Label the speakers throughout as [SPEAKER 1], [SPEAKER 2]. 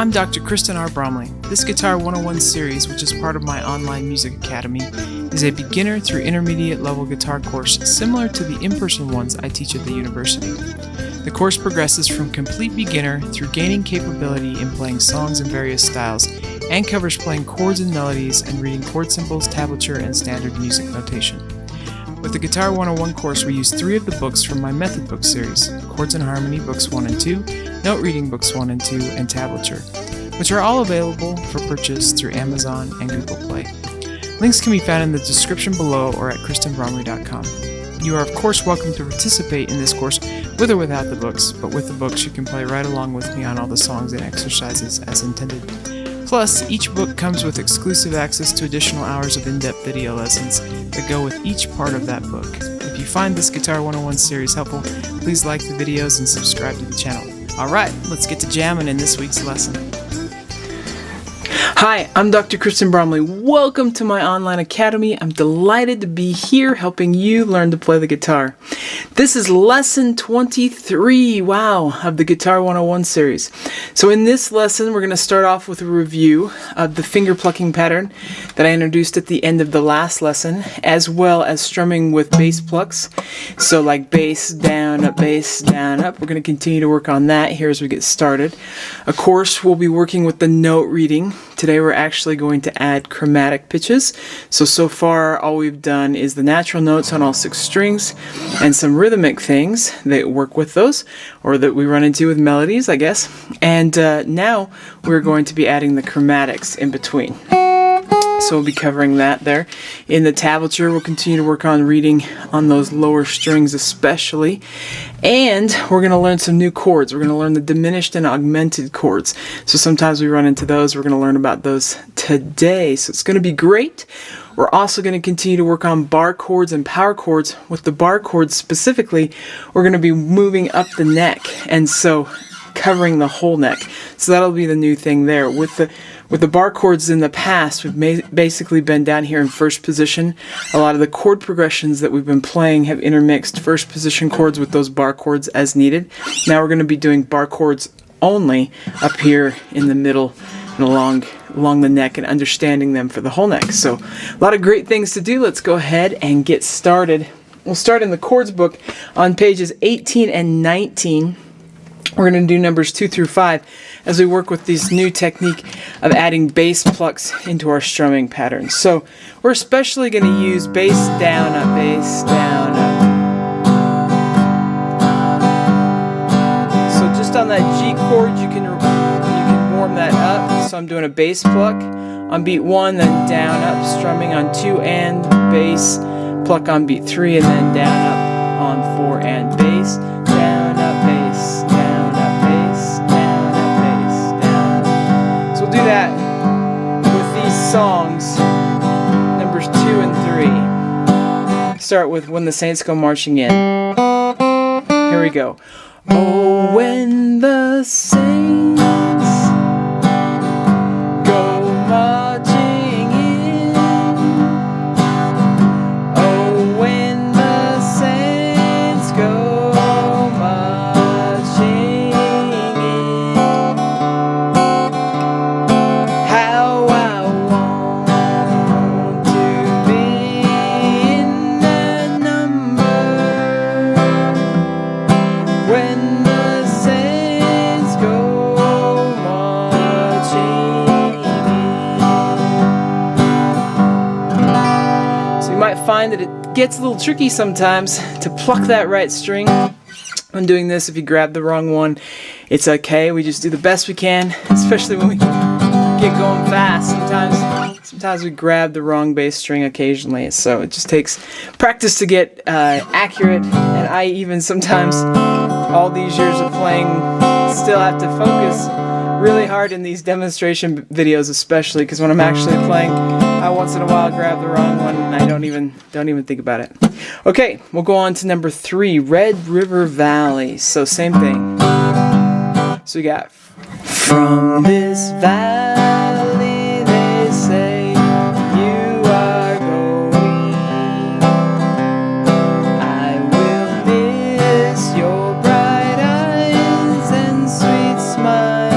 [SPEAKER 1] I'm Dr. Kristen R. Bromley. This Guitar 101 series, which is part of my online music academy, is a beginner through intermediate level guitar course similar to the in-person ones I teach at the university. The course progresses from complete beginner through gaining capability in playing songs in various styles and covers playing chords and melodies and reading chord symbols, tablature, and standard music notation. With the Guitar 101 course, we use 3 of the books from my method book series: Chords and Harmony books 1 and 2, Note Reading books 1 and 2, and Tablature, which are all available for purchase through Amazon and Google Play. Links can be found in the description below or at kristenbromley.com. You are of course welcome to participate in this course with or without the books, but with the books you can play right along with me on all the songs and exercises as intended. Plus, each book comes with exclusive access to additional hours of in-depth video lessons that go with each part of that book. If you find this Guitar 101 series helpful, please like the videos and subscribe to the channel. Alright, let's get to jamming in this week's lesson. Hi, I'm Dr. Kristen Bromley. Welcome to my online academy. I'm delighted to be here helping you learn to play the guitar. This is lesson 23, wow, of the Guitar 101 series. So in this lesson, we're going to start off with a review of the finger plucking pattern that I introduced at the end of the last lesson, as well as strumming with bass plucks. So like bass, down, up, we're going to continue to work on that here as we get started. Of course, we'll be working with the note reading. Today we're actually going to add chromatic pitches. So far all we've done is the natural notes on all 6 strings and some rhythmic things that work with those, or that we run into with melodies, I guess. And now we're going to be adding the chromatics in between. So we'll be covering that there. In the tablature, we'll continue to work on reading on those lower strings especially. And we're going to learn some new chords. We're going to learn the diminished and augmented chords. So sometimes we run into those. We're going to learn about those today. So it's going to be great. We're also going to continue to work on bar chords and power chords. With the bar chords specifically, we're going to be moving up the neck, and so covering the whole neck. So that'll be the new thing there. With the bar chords in the past, we've basically been down here in first position. A lot of the chord progressions that we've been playing have intermixed first position chords with those bar chords as needed. Now we're going to be doing bar chords only up here in the middle and along the neck, and understanding them for the whole neck. So a lot of great things to do. Let's go ahead and get started. We'll start in the chords book on pages 18 and 19. We're going to do numbers 2 through 5 as we work with this new technique of adding bass plucks into our strumming patterns. So we're especially going to use bass down, up, bass down, up. So just on that G chord, you can warm that up. So I'm doing a bass pluck on beat 1, then down, up, strumming on 2 and bass, pluck on beat 3, and then down, up on 4 and bass, down, up, bass, down, up, bass, down, up, bass, down, up. So we'll do that with these songs, numbers 2 and 3. Start with When the Saints Go Marching In. Here we go. Oh, when the saints go marching in. Oh, when the saints go marching in. How I want to be in that number. When the saints go marching in. So you might find that it gets a little tricky sometimes to pluck that right string. When doing this, if you grab the wrong one, it's okay. We just do the best we can, especially when we get going fast. Sometimes we grab the wrong bass string occasionally, so it just takes practice to get accurate. And I even sometimes, all these years of playing, still have to focus really hard in these demonstration videos, especially because when I'm actually playing, I once in a while grab the wrong one and I don't even think about it. Okay, we'll go on to number 3, Red River Valley. So same thing. So we got from this valley they say you are going. I will miss your bright eyes and sweet smile.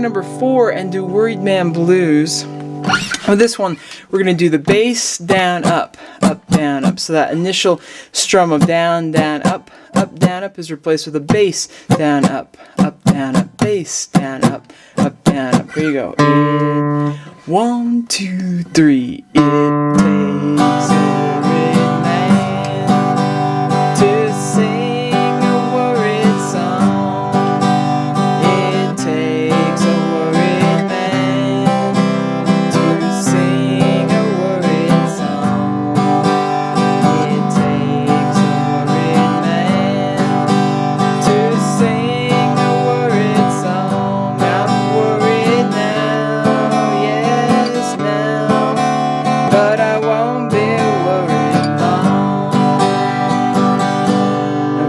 [SPEAKER 1] number 4 and do Worried Man Blues. With this one, we're going to do the bass, down, up, down, up. So that initial strum of down, down, up, down, up is replaced with a bass, down, up, down, up, bass, down, up, down, up. Here you go. 1, 2, 3. It takes a worried man to sing a worried song. It takes a worried man to sing a worried song. It takes a worried man to sing a worried song. I'm worried now, yes now, but I won't be worried long.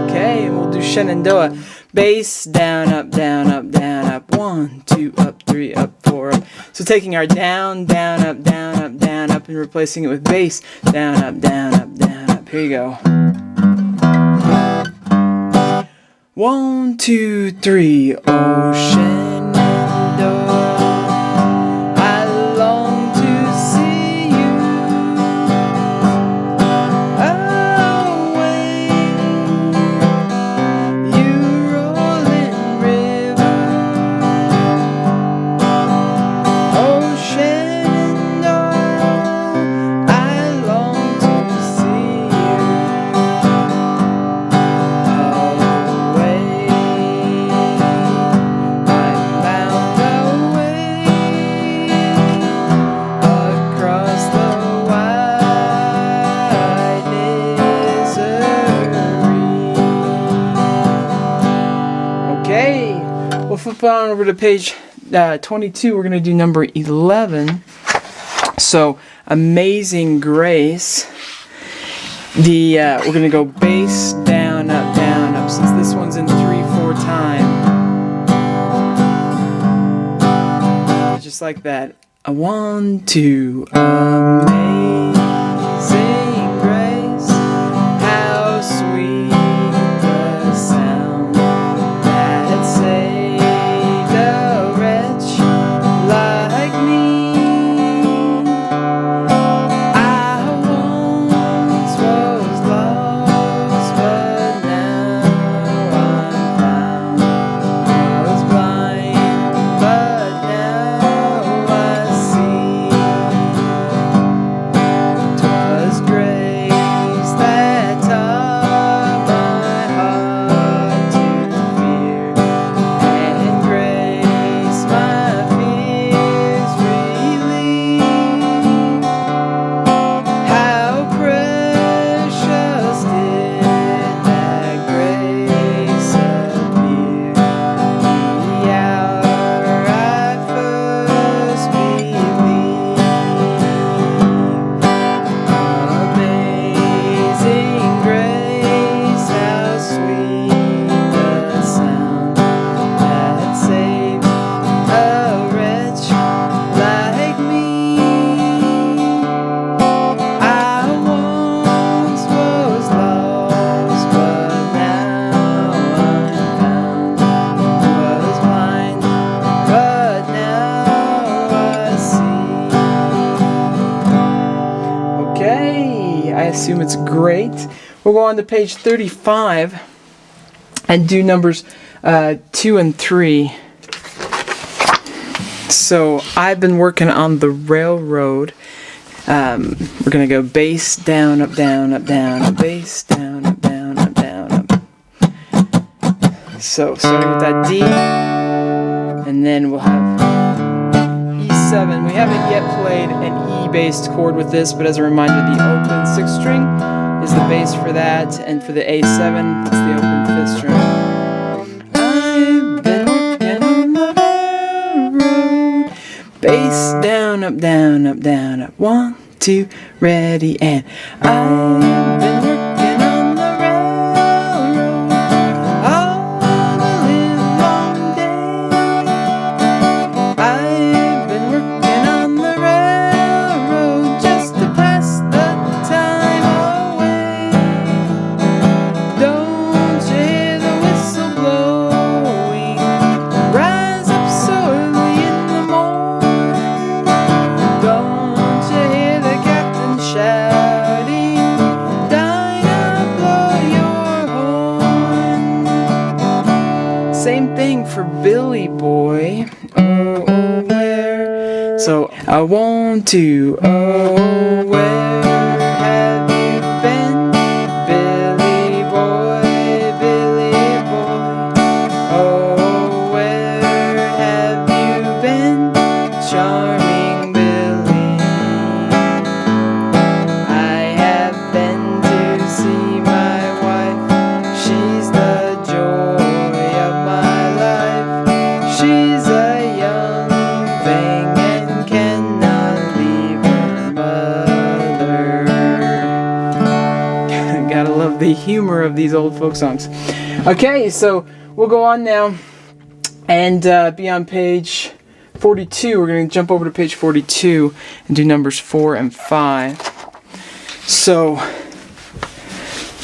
[SPEAKER 1] Okay, and we'll do Shenandoah. Bass, down, up, down, up, down, up. 1, 2, up, 3, up, 4, up. So taking our down, down, up, down, up, down, up, and replacing it with bass, down, up, down, up, down, up. Here you go. 1, 2, 3. Oh, Shenandoah, I long to see you away, you rolling river. Oh, Shenandoah, I long to see you away. I'm bound away across the wide misery. Okay, we'll flip on over to page 22. We're going to do number 11. So, Amazing Grace. We're going to go bass, down, up, since this one's in 3/4 time. Just like that. 1, 2. Amazing grace, how sweet the sound that saved a wretch like me. I once was lost, but now I'm found. Was blind, but now I see. 'Twas grace that taught my heart to fear, and grace my fears relieved. How precious did that grace appear the hour I first believed. Amazing grace, how sweet the sound that saved a wretch like me. I once was lost, but now I'm found. Was blind, but now I see. Okay, I assume it's great. We'll go on to page 35 and do numbers 2 and 3. So I've been working on the railroad. We're gonna go bass, down, up, bass, down, up, down, up. So starting with that D, and then we'll have E7. We haven't yet played an E-based chord with this, but as a reminder, the open 6th string is the bass for that, and for the A7, it's the open 5th string. I've been working on the railroad. Bass, down, up, 1, 2, ready, and I've been working on the railroad all the livelong day. I've been working on the railroad just to pass the time away. Don't you hear the whistle blowing? Rise up so early for Billy Boy. Oh, oh, where? So I want to. Oh, where have you been, Billy Boy, Billy Boy? Oh, where have you been, charming Billy? I have been to see my wife. She's the joy of my life. She's a young thing and cannot leave her mother. Gotta love the humor of these old folk songs. Okay, so we'll go on now and be on page 42. We're going to jump over to page 42 and do numbers 4 and 5. So,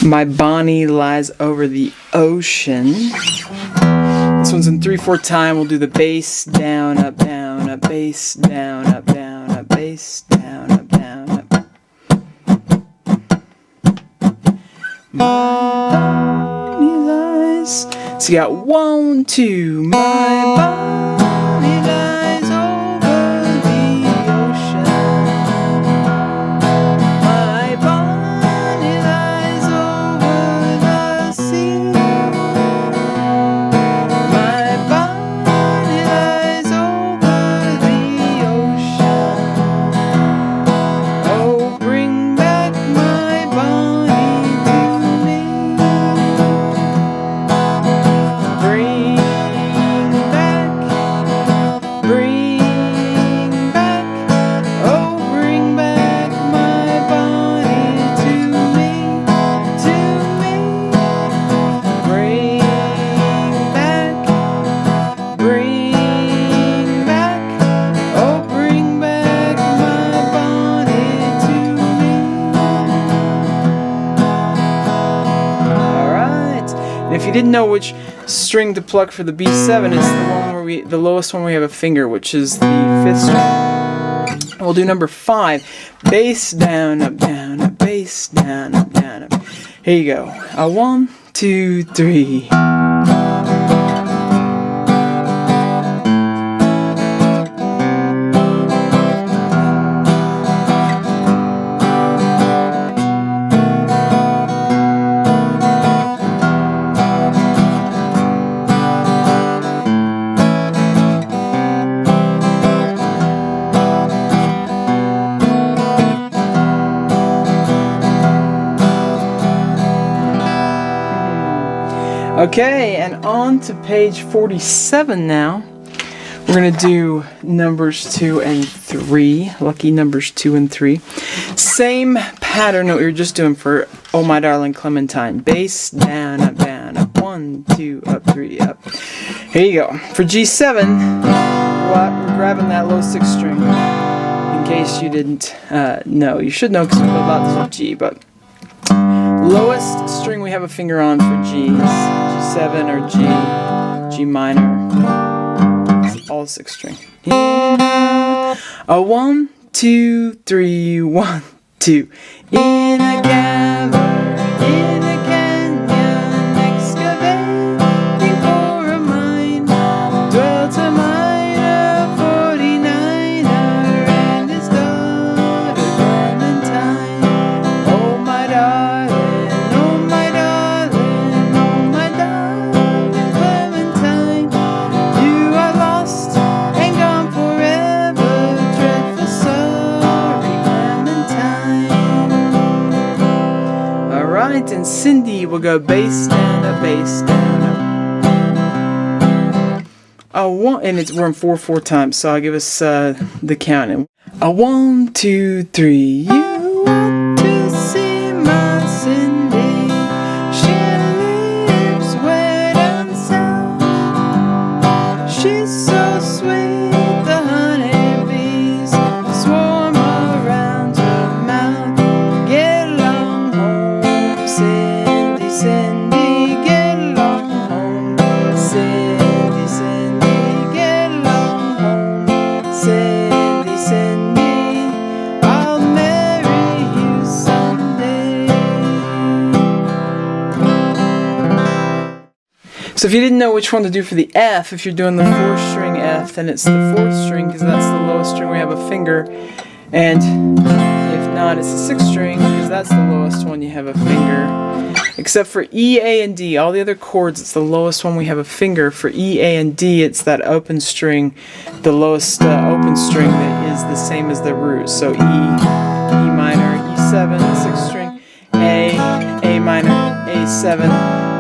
[SPEAKER 1] my Bonnie lies over the ocean. This one's in 3/4 time. We'll do the bass, down, up, bass, down, up, bass, down, up, up. My Bonnie lies. So you got 1, 2. My Bonnie lies over the ocean. My Bonnie lies over the sea. My Bonnie lies over the ocean. Oh, bring back my Bonnie to me. Bring back, oh, bring back my Bonnie to me, to me. Bring back, oh, bring back my Bonnie to me. Alright, and if you didn't know which string to pluck for the B7, it's the one where the lowest one we have a finger, which is the 5th string. We'll do number 5. Bass, down, up, bass, down, up, up. Here you go. 1, 2, 3. Okay, and on to page 47 now. We're going to do numbers 2 and 3. Lucky numbers 2 and 3. Same pattern that we were just doing for Oh My Darling Clementine. Bass, down, up, 1, 2, up, 3, up. Here you go. For G7, we're grabbing that low 6th string. In case you didn't know. You should know because we put lots of G, but lowest string we have a finger on for G is G7 or G minor. It's all 6th string. A 1, 2, 3, 1, 2. In a cavern, in a canyon, excavating for a mine, dwelt a miner, 49er, and his daughter Clementine. Oh my darling, oh my darling, oh my darling Clementine, you are lost and gone forever, dreadful sorry Clementine. Alright, and Cindy will go bass down, up, bass down, up. And we're in 4/4 time, so I'll give us the counting. 1, 2, 3. You want to see my Cindy? She lives way down south. She's so sweet, the honeybees swarm around her mouth. Get along home, Cindy, Cindy, get along home. Cindy, Cindy, get along home. Cindy, Cindy, I'll marry So if you didn't know which one to do for the F, if you're doing the 4th string F, then it's the 4th string because that's the lowest string we have a finger. And if not, it's the 6th string because that's the lowest one you have a finger. Except for E, A, and D, all the other chords, it's the lowest one we have a finger. For E, A, and D, it's that open string, the lowest open string that is the same as the root. So E, E minor, E7, 6th string, A minor, A7,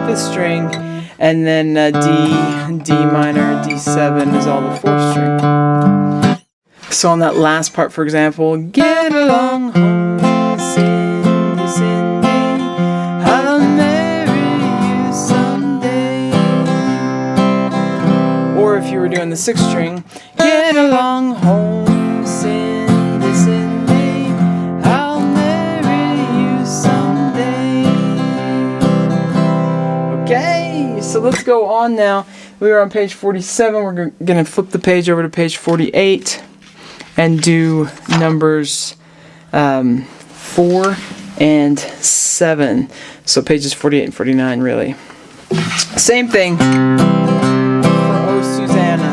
[SPEAKER 1] 5th string, and then D minor, D7 is all the 4th string. So on that last part, for example, get along home, Cindy, Cindy, I'll marry you someday. Or if you were doing the 6th string, get along home, Cindy, Cindy, I'll marry you someday. Okay, so let's go on now. We were on page 47. We're going to flip the page over to page 48. And do numbers 4 and 7. So pages 48 and 49 really. Same thing for Oh Susanna.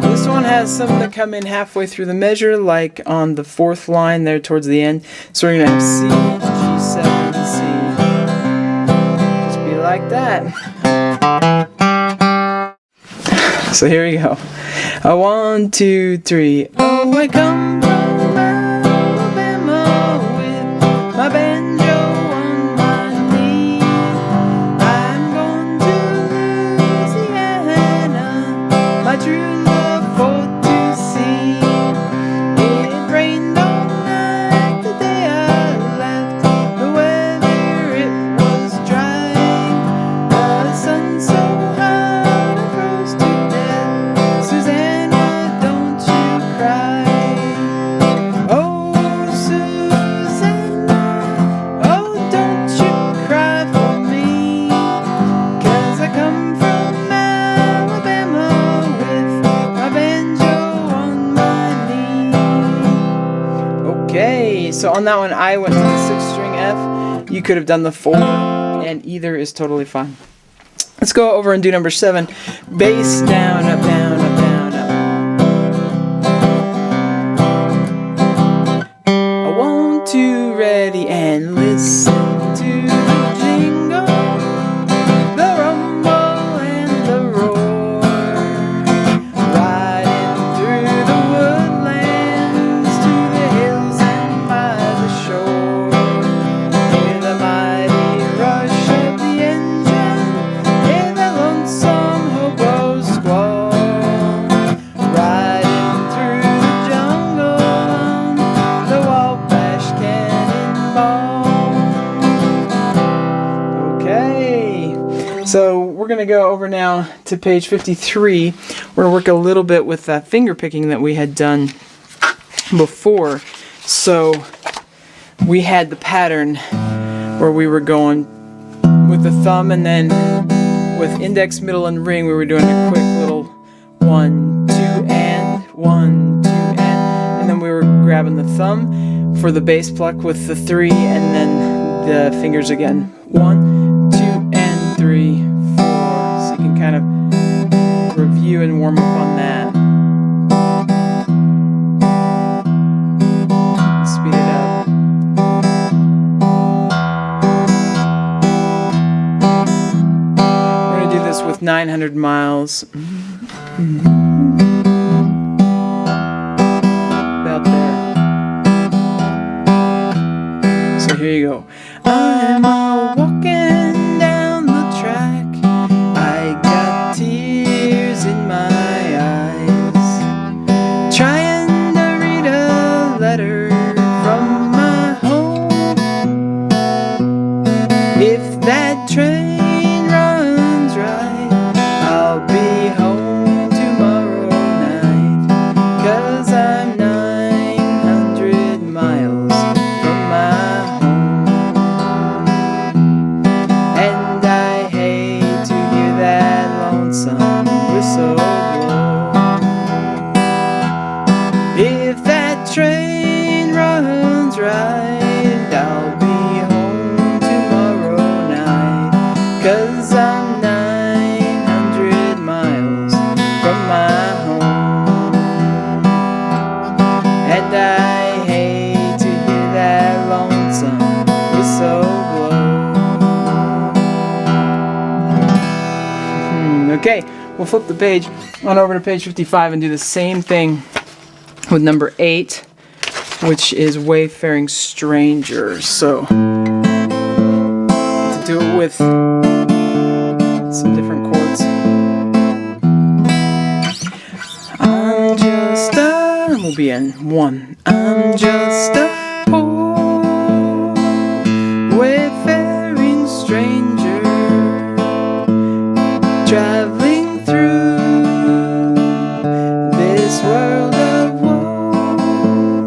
[SPEAKER 1] This one has some that come in halfway through the measure, like on the 4th line there towards the end. So we're going to have C, G7, C. Just be like that. So here we go. 1, 2, 3. Oh, I come from Alabama with my banjo on my knee. I'm going to Louisiana, my true love for to see. It rained all night the day I left. The weather, it was dry. The sun so hot I froze to death. Susanna, don't you cry. Oh, Susanna, oh, don't you cry for me. 'Cause I come from Alabama with my banjo on my knee. Okay, so on that one I went to the 6th string F. You could have done the 4, and either is totally fine. Let's go over and do number 7. Bass down, up, down, up, down, up. I want to ready and listen to the jingle, the rumble and the roar, riding through the woodlands to the hills and by the shore. Hear the mighty rush of the engine, hear the lonesome hobo squall, riding through the jungle on the Wabash Cannonball. Okay, so we're going to go over now to page 53. We're going to work a little bit with that finger picking that we had done before. So we had the pattern where we were going with the thumb, and then with index, middle, and ring we were doing a quick little 1, 2, and 1, 2, and then we were grabbing the thumb for the bass pluck with the 3, and then the fingers again. 1, 2, and 3, 4. So you can kind of review and warm up on that. Speed it up. We're going to do this with 900 miles. About there. So here you go. I'm a walking down the track. I got tears in my eyes, trying to read a letter from my home. If that train runs right, I'll be home tomorrow night. 'Cause I'm 900 miles from my home, and I hate to hear that lonesome whistle blow. If that train runs right, I'll be home tomorrow night. 'Cause I'm 900 Okay, we'll flip the page on over to page 55 and do the same thing with number 8, which is Wayfaring Stranger. So, to do it with some different chords. I'm just a, and we'll be in 1. I'm just a poor wayfaring stranger, traveling through this world of woe,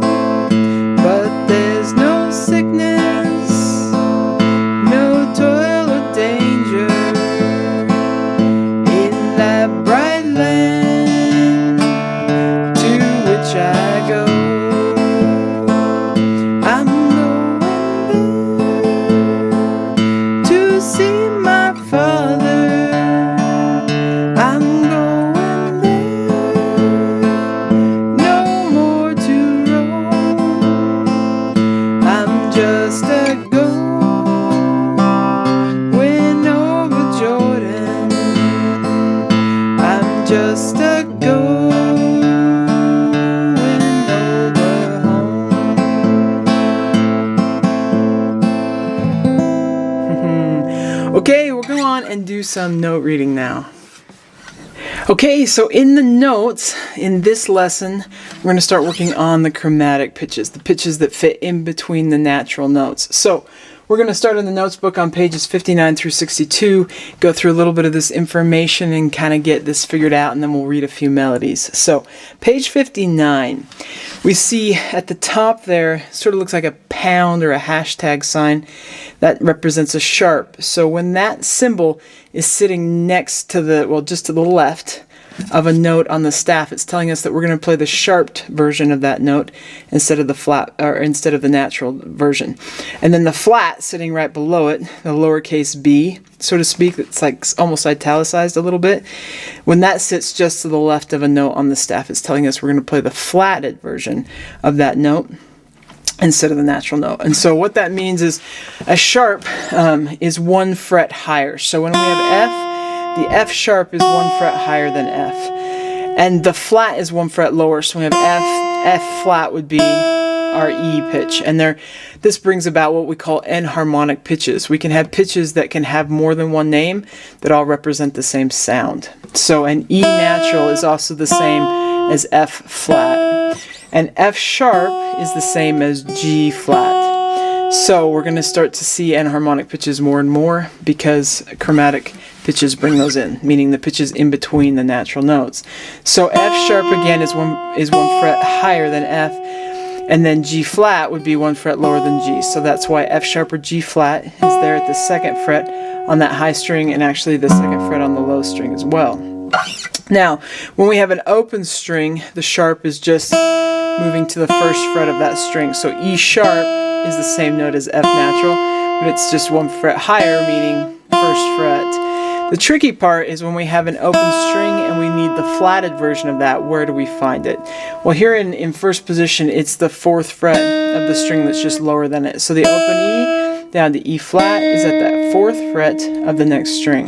[SPEAKER 1] but there's no sickness, no toil or danger in that bright land to which I go. I'm going there to see my Father. I'm going there, no more to roam. I'm just a going over Jordan. I'm just a going over home. Okay, we'll go on and do some note reading now. Okay, so in the notes, in this lesson, we're going to start working on the chromatic pitches, the pitches that fit in between the natural notes. So we're going to start in the notes book on pages 59 through 62, go through a little bit of this information and kind of get this figured out, and then we'll read a few melodies. So page 59, we see at the top there, sort of looks like a pound or a hashtag sign that represents a sharp. So when that symbol is sitting next to the, well, just to the left of a note on the staff, it's telling us that we're going to play the sharped version of that note instead of the flat, or instead of the natural version. And then the flat sitting right below it, the lowercase b, so to speak, it's like almost italicized a little bit. When that sits just to the left of a note on the staff, it's telling us we're going to play the flatted version of that note instead of the natural note. And so what that means is a sharp is 1 fret higher. So when we have F, the F sharp is 1 fret higher than F. And the flat is 1 fret lower. So we have F flat would be our E pitch. And this brings about what we call enharmonic pitches. We can have pitches that can have more than one name that all represent the same sound. So an E natural is also the same as F flat. And F sharp is the same as G flat. So we're going to start to see enharmonic pitches more and more because chromatic pitches bring those in, meaning the pitches in between the natural notes. So F sharp again is one fret higher than F, and then G flat would be 1 fret lower than G. So that's why F sharp or G flat is there at the 2nd fret on that high string, and actually the 2nd fret on the low string as well. Now, when we have an open string, the sharp is just moving to the 1st fret of that string. So E sharp is the same note as F natural, but it's just 1 fret higher, meaning 1st fret. The tricky part is when we have an open string and we need the flatted version of that, where do we find it? Well, here in first position, it's the 4th fret of the string that's just lower than it. So the open E down to E flat is at that 4th fret of the next string.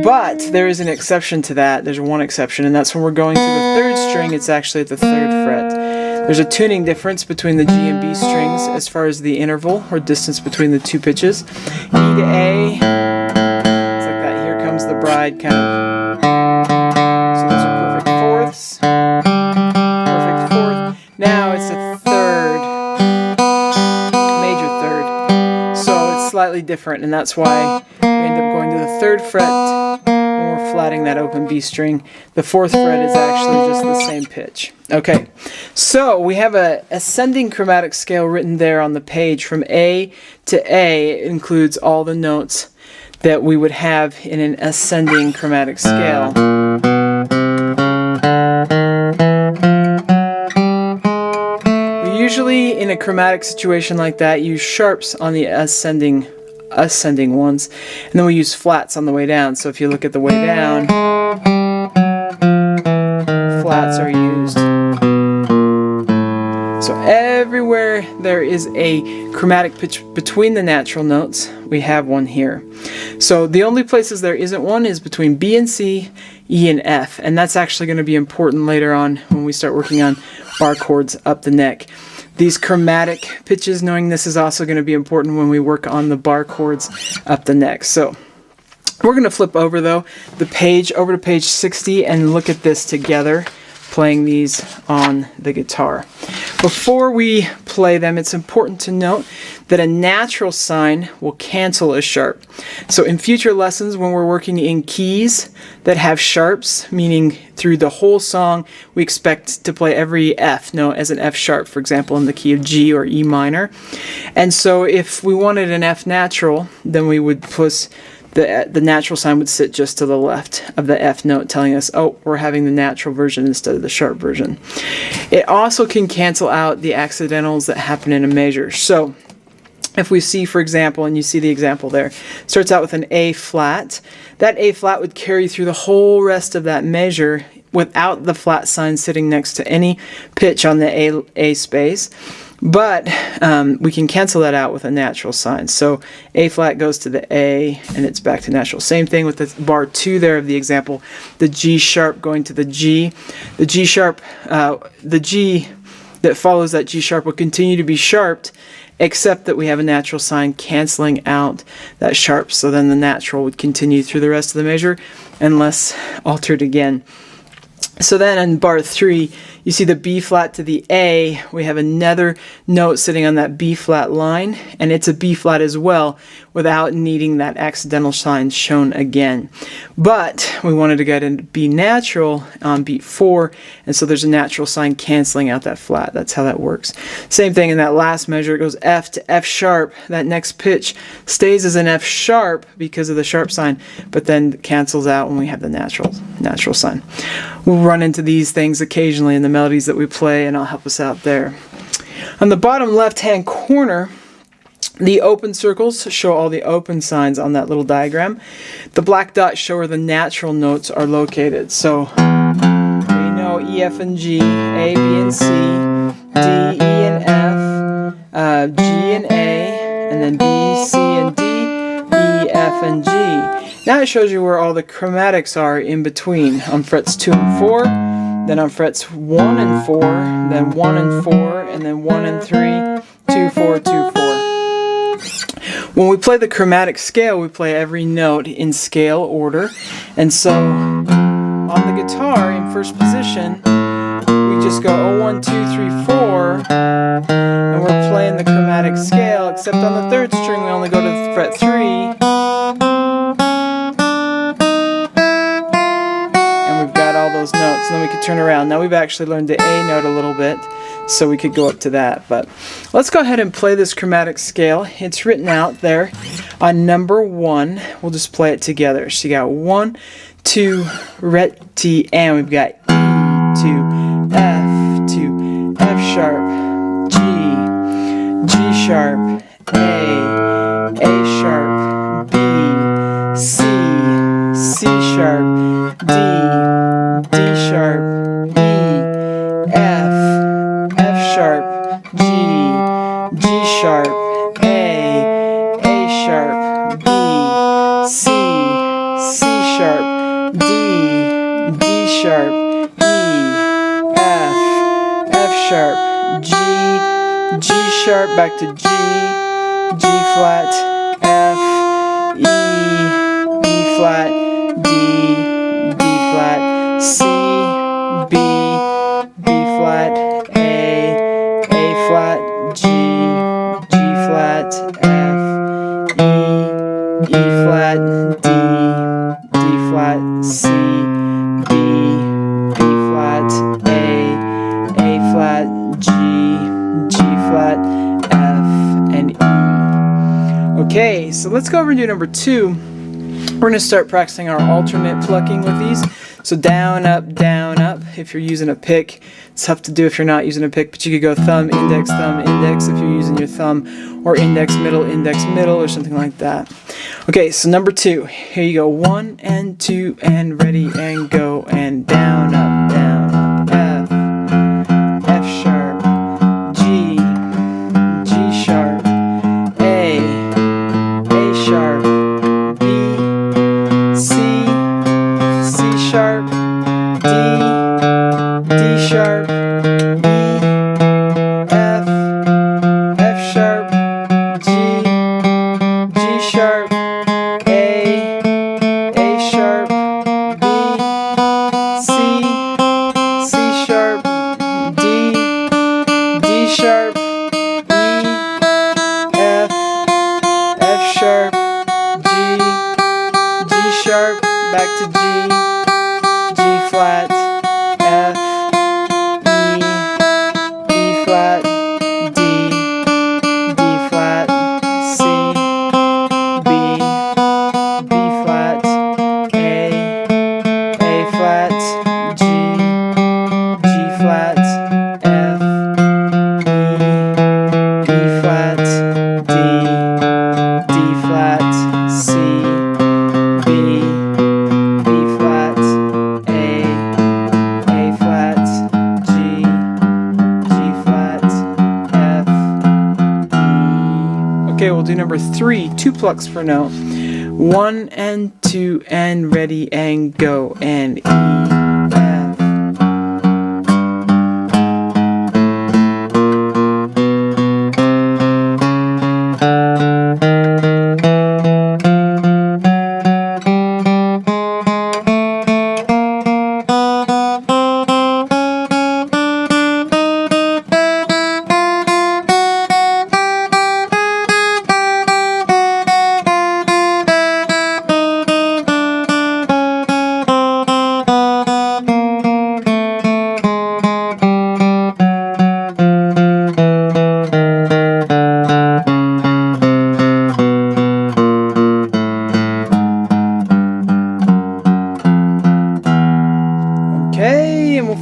[SPEAKER 1] But there is an exception to that. There's one exception, and that's when we're going to the 3rd string. It's actually at the 3rd fret. There's a tuning difference between the G and B strings as far as the interval or distance between the two pitches. E to A, it's like that. Here comes the bride kind of. So those are perfect fourths. Perfect fourth. Now it's a 3rd, major 3rd. So it's slightly different, and that's why we end up going to the 3rd fret. We're flatting that open B string. The 4th fret is actually just the same pitch. Okay, so we have a ascending chromatic scale written there on the page from A to A. It includes all the notes that we would have in an ascending chromatic scale. We usually, in a chromatic situation like that, use sharps on the ascending ones, and then we use flats on the way down. So if you look at the way down, flats are used. So everywhere there is a chromatic pitch between the natural notes, we have one here. So the only places there isn't one is between B and C, E and F, and that's actually going to be important later on when we start working on bar chords up the neck. These chromatic pitches, knowing this is also going to be important when we work on the bar chords up the neck. So we're going to flip over though the page over to page 60 and look at this together, playing these on the guitar. Before we play them, it's important to note that a natural sign will cancel a sharp. So in future lessons, when we're working in keys that have sharps, meaning through the whole song, we expect to play every F note as an F sharp, for example, in the key of G or E minor. And so if we wanted an F natural, then we would push the natural sign would sit just to the left of the F note, telling us, oh, we're having the natural version instead of the sharp version. It also can cancel out the accidentals that happen in a measure. So if we see, for example, and you see the example there, starts out with an A flat. That A flat would carry through the whole rest of that measure without the flat sign sitting next to any pitch on the A space. But we can cancel that out with a natural sign. So A flat goes to the A and it's back to natural. Same thing with the bar 2 there of the example. The G sharp going to the G. The G sharp, the G that follows that G sharp will continue to be sharped, except that we have a natural sign canceling out that sharp. So then the natural would continue through the rest of the measure unless altered again. So then in bar 3, you see the B flat to the A. We have another note sitting on that B flat line, and it's a B flat as well without needing that accidental sign shown again. But we wanted to get into B natural on beat 4, and so there's a natural sign canceling out that flat. That's how that works. Same thing in that last measure. It goes F to F sharp. That next pitch stays as an F sharp because of the sharp sign, but then cancels out when we have the natural sign. We'll run into these things occasionally in the melodies that we play, and I'll help us out there. On the bottom left-hand corner, the open circles show all the open signs on that little diagram. The black dots show where the natural notes are located. So we know E, F, and G, A, B, and C, D, E, and F, G, and A, and then B, C, and D, E, F, and G. Now it shows you where all the chromatics are in between, on frets 2 and 4, then on frets 1 and 4, then 1 and 4, and then 1 and 3, 2, 4, 2, 4. When we play the chromatic scale, we play every note in scale order, and so on the guitar in first position, we just go 1, 2, 3, 4, and we're playing the chromatic scale, except on the third string we only go to fret 3, those notes, and then we could turn around. Now we've actually learned the A note a little bit, so we could go up to that. But let's go ahead and play this chromatic scale. It's written out there on number 1. We'll just play it together. So you got 1, 2, ret T, and we've got E to F sharp, G sharp, A sharp, B, C sharp, D sharp, E, F sharp, G sharp, A sharp, B, C sharp, D sharp, E, F sharp, G sharp, back to G flat, F, E flat, D flat, C, B flat, A flat, G flat, F, E flat, D flat, C, B flat, A flat, G flat, F, and E. Okay, so let's go over and do number 2. We're going to start practicing our alternate plucking with these. So down, up, if you're using a pick. It's tough to do if you're not using a pick, but you could go thumb, index, if you're using your thumb, or index, middle, or something like that. Okay, so number 2. Here you go. 1 and 2, and ready, and go, and down, up, F sharp, G sharp, A sharp, B sharp, back to G, G flat, F, E, E flat, D, D flat, C, B, B flat, A flat, G, G flat, F, E flat, D, D flat, C, B, B flat, A flat, G, G flat, F, E. Okay, we'll do number 3, 2 plucks per note. 1 and 2 and ready and go, and E, F.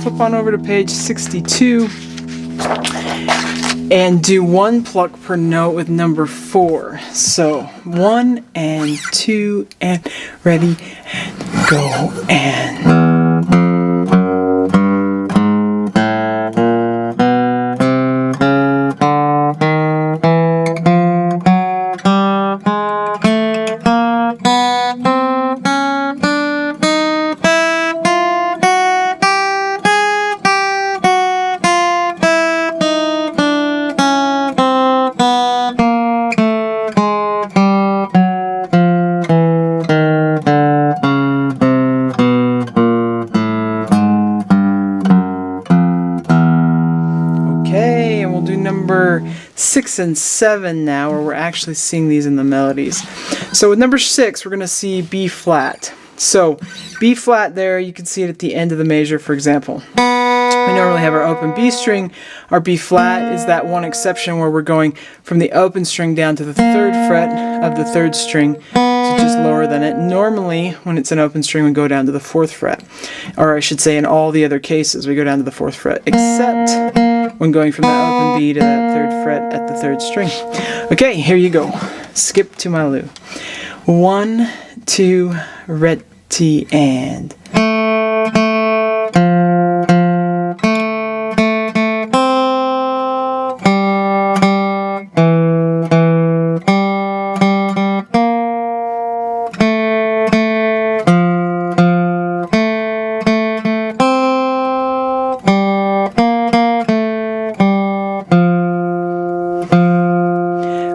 [SPEAKER 1] Flip on over to page 62 and do 1 pluck per note with number 4. So 1 and 2 and ready and go and. Number 6 and 7 now, where we're actually seeing these in the melodies. So with number 6, we're going to see B flat. So B flat there, you can see it at the end of the measure, for example. We normally have our open B string. Our B flat is that one exception where we're going from the open string down to the 3rd fret of the 3rd string, so just lower than it. Normally, when it's an open string, we go down to the 4th fret. Or I should say, in all the other cases, we go down to the 4th fret, except when going from that open B to that 3rd fret at the 3rd string. Okay, here you go. Skip to my loo. 1, 2, ready, and.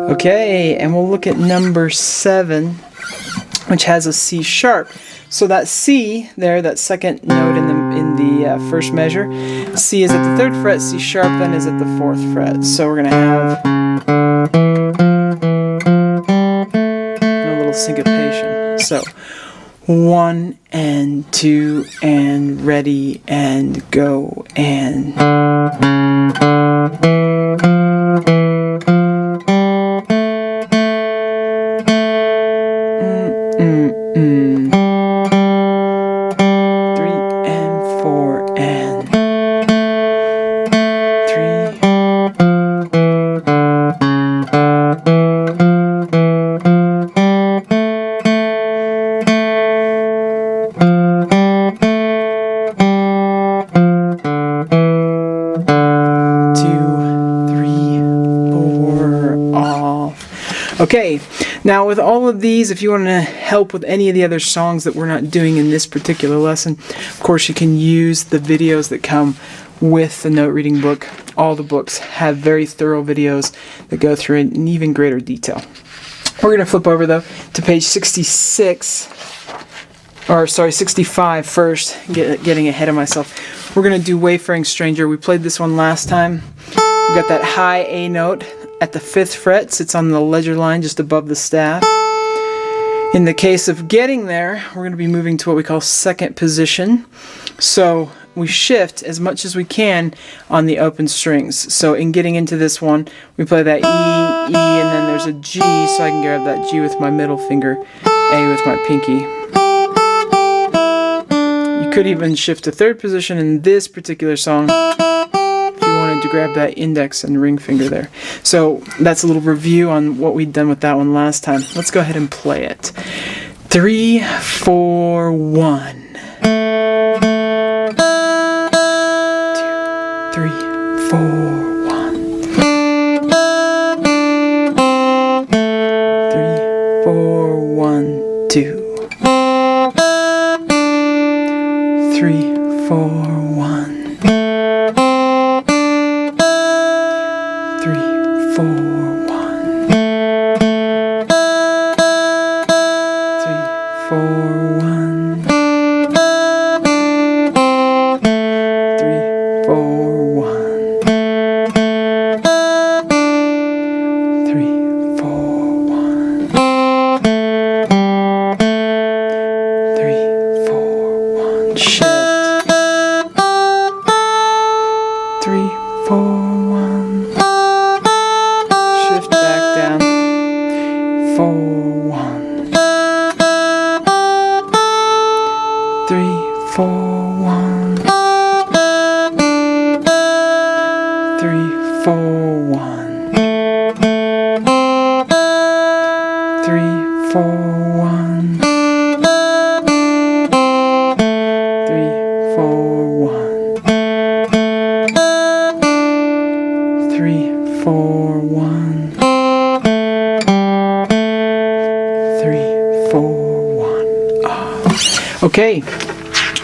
[SPEAKER 1] Okay, and we'll look at number 7, which has a C sharp. So that C there, that second note in the first measure, C is at the 3rd fret, C sharp then is at the 4th fret. So we're going to have a little syncopation. So 1 and 2 and ready and go and. Okay, now with all of these, if you want to help with any of the other songs that we're not doing in this particular lesson, of course you can use the videos that come with the note reading book. All the books have very thorough videos that go through it in even greater detail. We're going to flip over though to page 65 first, getting ahead of myself. We're going to do Wayfaring Stranger. We played this one last time. We've got that high A note at the 5th fret, sits on the ledger line just above the staff. In the case of getting there, we're going to be moving to what we call second position. So we shift as much as we can on the open strings. So in getting into this one, we play that E, E, and then there's a G, so I can grab that G with my middle finger, A with my pinky. You could even shift to third position in this particular song if you wanted to grab that index and ring finger there. So that's a little review on what we'd done with that one last time. Let's go ahead and play it. 3, 4, 1. 3, 4, 1. 3, 4, 1, 2. 3, 4, 1. 3, 4, 1. 3, 4, 1. 3, 4, 1. 3, 4, 1. 3, 4, 1. Shift. 3, 4, 1. Shift back down. 4, 1. 3, 4, 1. 3, 4, 1. 3, 4, 1. 3, 4, 1. 3, 4, 1. 3, 4, 1. Okay,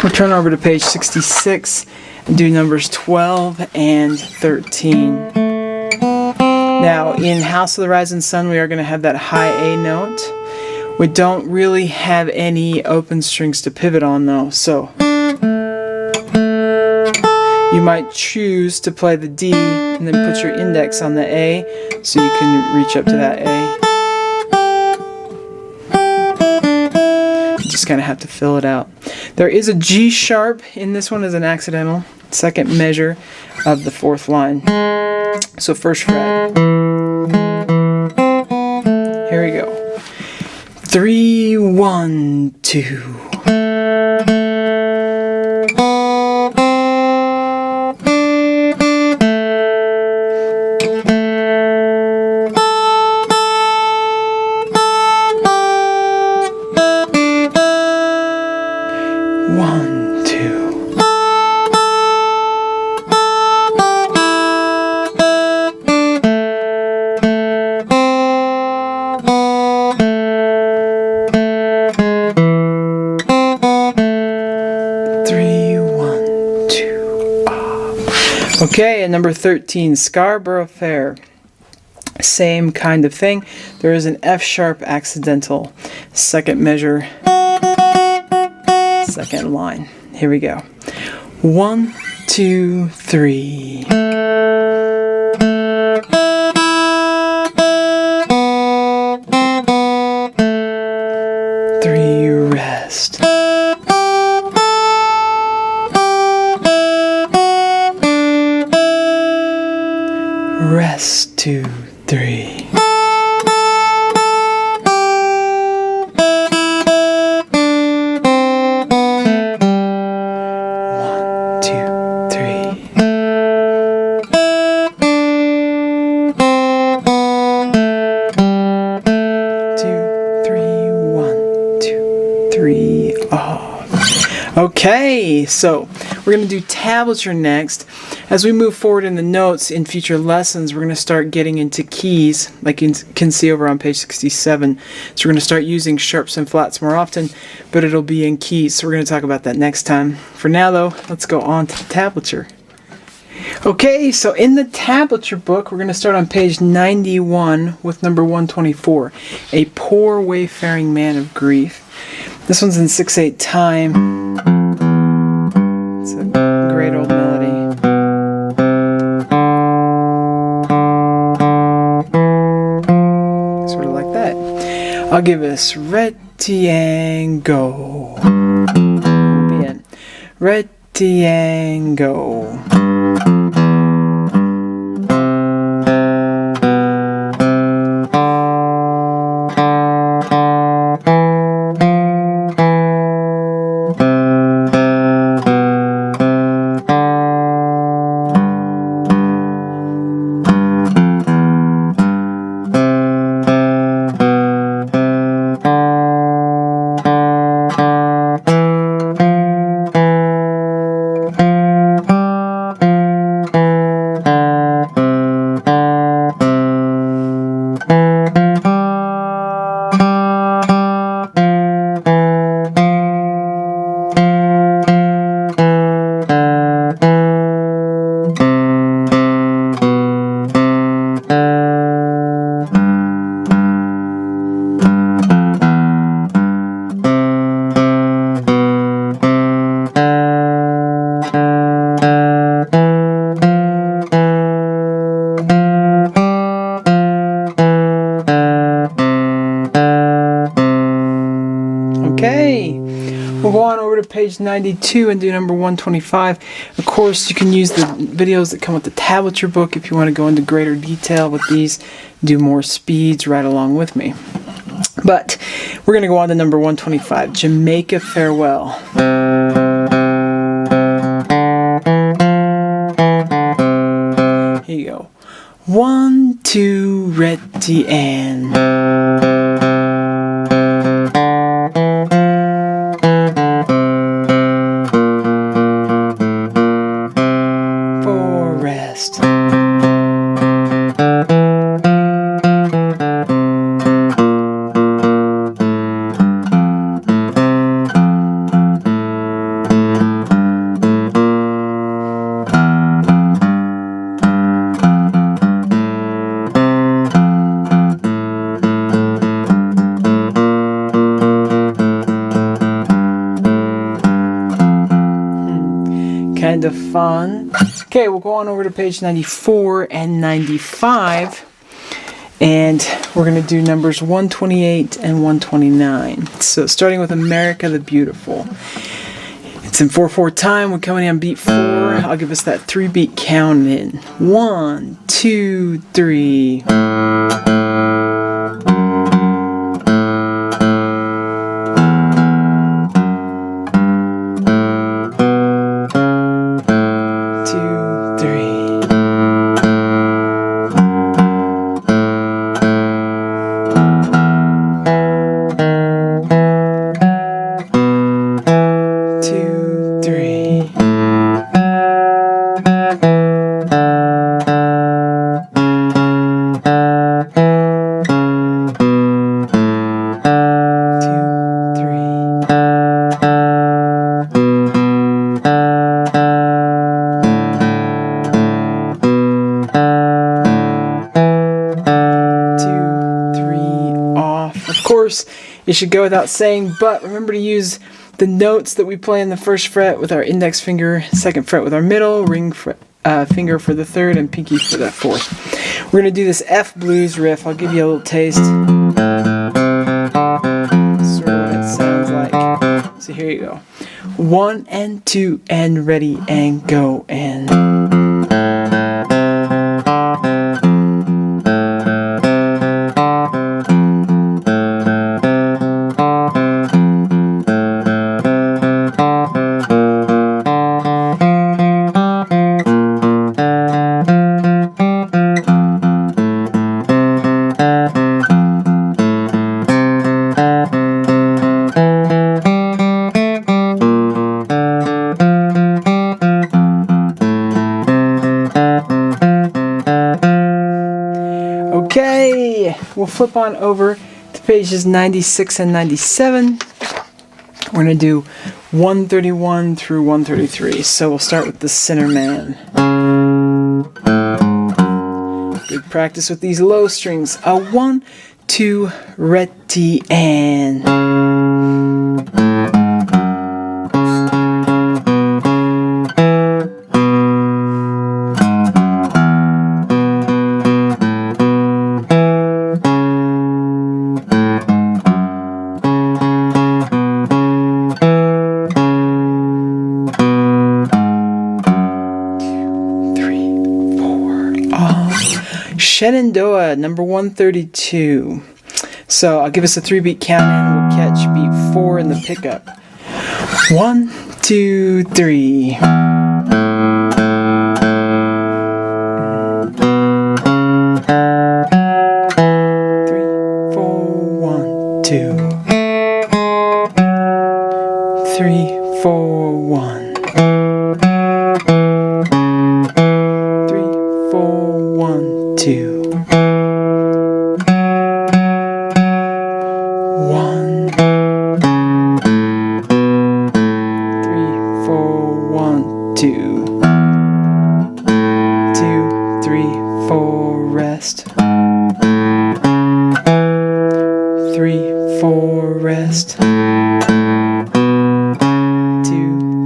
[SPEAKER 1] we'll turn over to page 66 and do numbers 12 and 13. Now, in House of the Rising Sun, we are going to have that high A note. We don't really have any open strings to pivot on, though, so you might choose to play the D and then put your index on the A so you can reach up to that A. You just kind of have to fill it out. There is a G sharp in this one as an accidental second measure of the fourth line. So first fret. Here we go. 3, 1, 2. 1, 2. 3, 1, 2. Okay, and number 13, Scarborough Fair. Same kind of thing. There is an F sharp accidental second measure, second line. Here we go. 1, 2, 3. 3, rest. Rest, 2, 3. 3 off. Okay, so we're going to do tablature next. As we move forward in the notes in future lessons, we're going to start getting into keys, like you can see over on page 67. So we're going to start using sharps and flats more often, but it'll be in keys. So we're going to talk about that next time. For now, though, let's go on to the tablature. Okay, so in the tablature book, we're going to start on page 91 with number 124, A Poor Wayfaring Man of Grief. This one's in 6/8 time. It's a great old melody. Sort of like that. I'll give us red ready and go. Bien. Ready and go. Okay, we'll go on over to page 92 and do number 125. Of course, you can use the videos that come with the tablature book if you want to go into greater detail with these, do more speeds right along with me. But we're going to go on to number 125, Jamaica Farewell. Here you go. 1, 2, ready, and... Kind of fun. Okay, we'll go on over to page 94 and 95, and we're going to do numbers 128 and 129. So starting with America the Beautiful. It's in 4/4 time. We're coming in on beat 4. I'll give us that 3-beat count in. 1, 2, 3. It should go without saying, but remember to use the notes that we play in the 1st fret with our index finger, 2nd fret with our middle, ring finger for the 3rd, and pinky for the 4th. We're going to do this F blues riff. I'll give you a little taste. Sort of what it sounds like. So here you go. 1 and 2 and ready and go and... Okay, we'll flip on over to pages 96 and 97. We're going to do 131 through 133. So we'll start with the Sinner Man. Good practice with these low strings. A 1, 2, ready, and... Shenandoah, number 132. So I'll give us a 3-beat count and we'll catch beat 4 in the pickup. 1, 2, 3. 3, 4, 1. 3, 4, 1, 2. 1. 3, 4, 1, 2. 2, 3, 4, rest. 3, 4, rest. 2,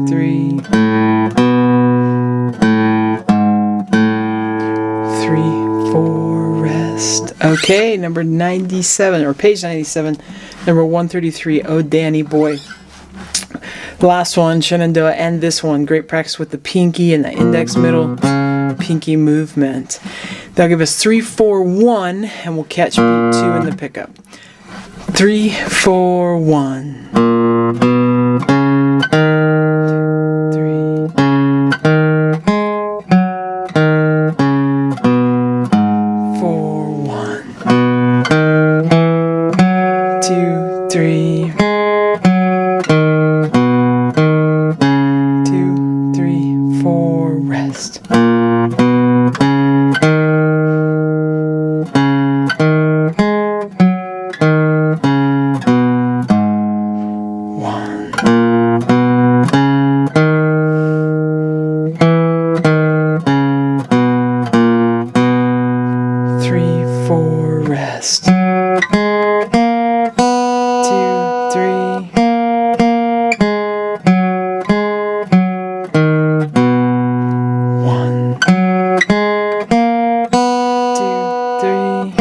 [SPEAKER 1] 3. 3, 4, rest. Okay, number 97, or page 97, number 133, Oh Danny Boy. The last one, Shenandoah, and this one, great practice with the pinky and the index middle pinky movement. They'll give us 3, 4, 1, and we'll catch beat 2 in the pickup. 3, 4, 1. 3. 4, 1. 2, 3. 2, 3, 4, rest. 3, 4, rest. 2, 3. 1. 2, 3.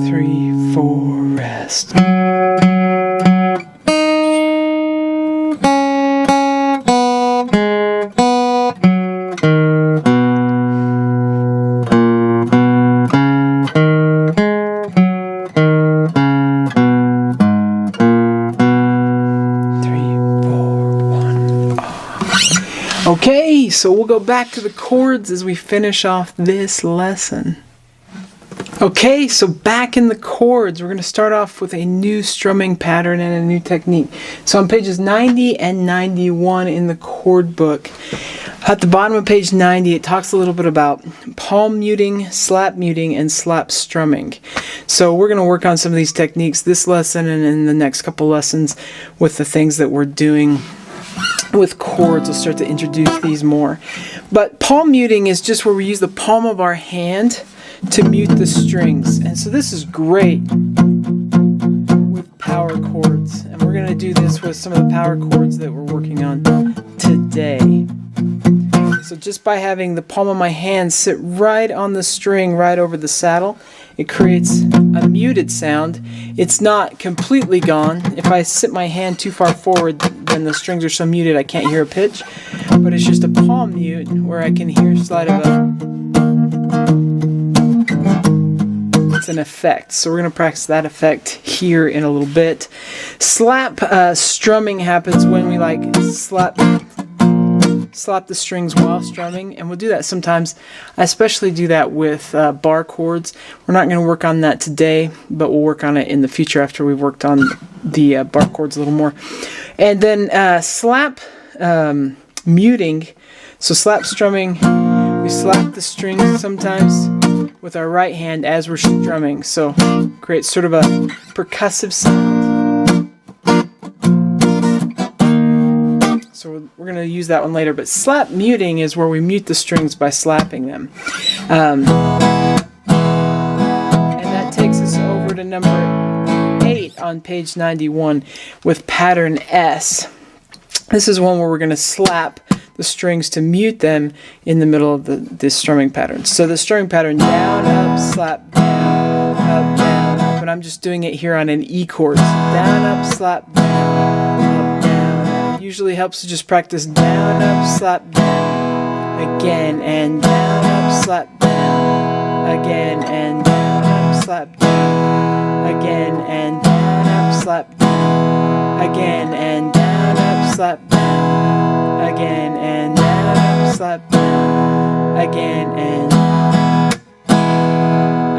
[SPEAKER 1] 3, 4, rest. Okay, so we'll go back to the chords as we finish off this lesson. Okay, so back in the chords, we're going to start off with a new strumming pattern and a new technique. So on pages 90 and 91 in the chord book, at the bottom of page 90, it talks a little bit about palm muting, slap muting, and slap strumming. So we're going to work on some of these techniques this lesson and in the next couple lessons with the things that we're doing with chords. We'll start to introduce these more. But palm muting is just where we use the palm of our hand to mute the strings. And so this is great with power chords. And we're going to do this with some of the power chords that we're working on today. So just by having the palm of my hand sit right on the string, right over the saddle, it creates a muted sound. It's not completely gone. If I sit my hand too far forward, then the strings are so muted I can't hear a pitch. But it's just a palm mute where I can hear slight of a... It's an effect. So we're going to practice that effect here in a little bit. Slap strumming happens when we like slap the strings while strumming, and we'll do that sometimes. I especially do that with bar chords. We're not going to work on that today, but we'll work on it in the future after we've worked on the bar chords a little more. And then slap muting. So slap strumming, we slap the strings sometimes with our right hand as we're strumming. So create sort of a percussive sound. So we're going to use that one later. But slap muting is where we mute the strings by slapping them. And that takes us over to number 8 on page 91 with pattern S. This is one where we're going to slap the strings to mute them in the middle of the strumming pattern. So the strumming pattern, down, up, slap, down, up, down, up. And I'm just doing it here on an E chord. So down, up, slap, down, up, down. Usually helps to just practice down, up, slap, down. again and down, up, slap down, again and down, up, slap down, again and down, up, slap down, again and down, up, slap down, again and down, up, slap down, again and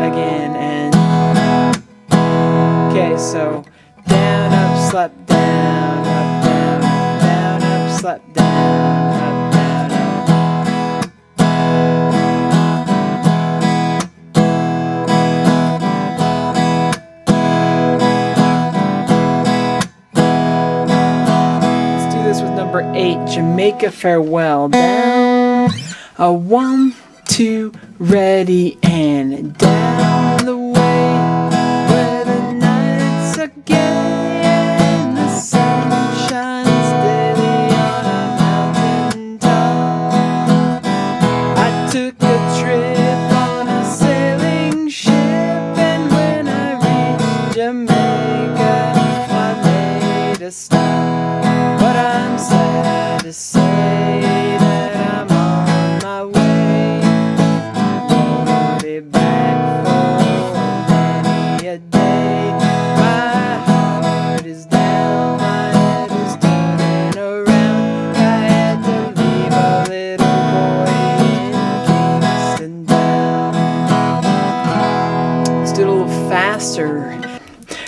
[SPEAKER 1] again and okay, so down, up, slap down, up, down, down, up, slap down, up, down, let's do this with number 8, Jamaica Farewell. Down, a 1, 2, ready, and down the way where the nights are gay and the sun shines daily on a mountain top. I took a trip on a sailing ship, and when I reached Jamaica I made a stop, but I'm sad to say that I'm on my way. Won't be back for many a day. My heart is down, my head is turning around. I had to leave a little boy in Kingston Town. Let's do it a little faster.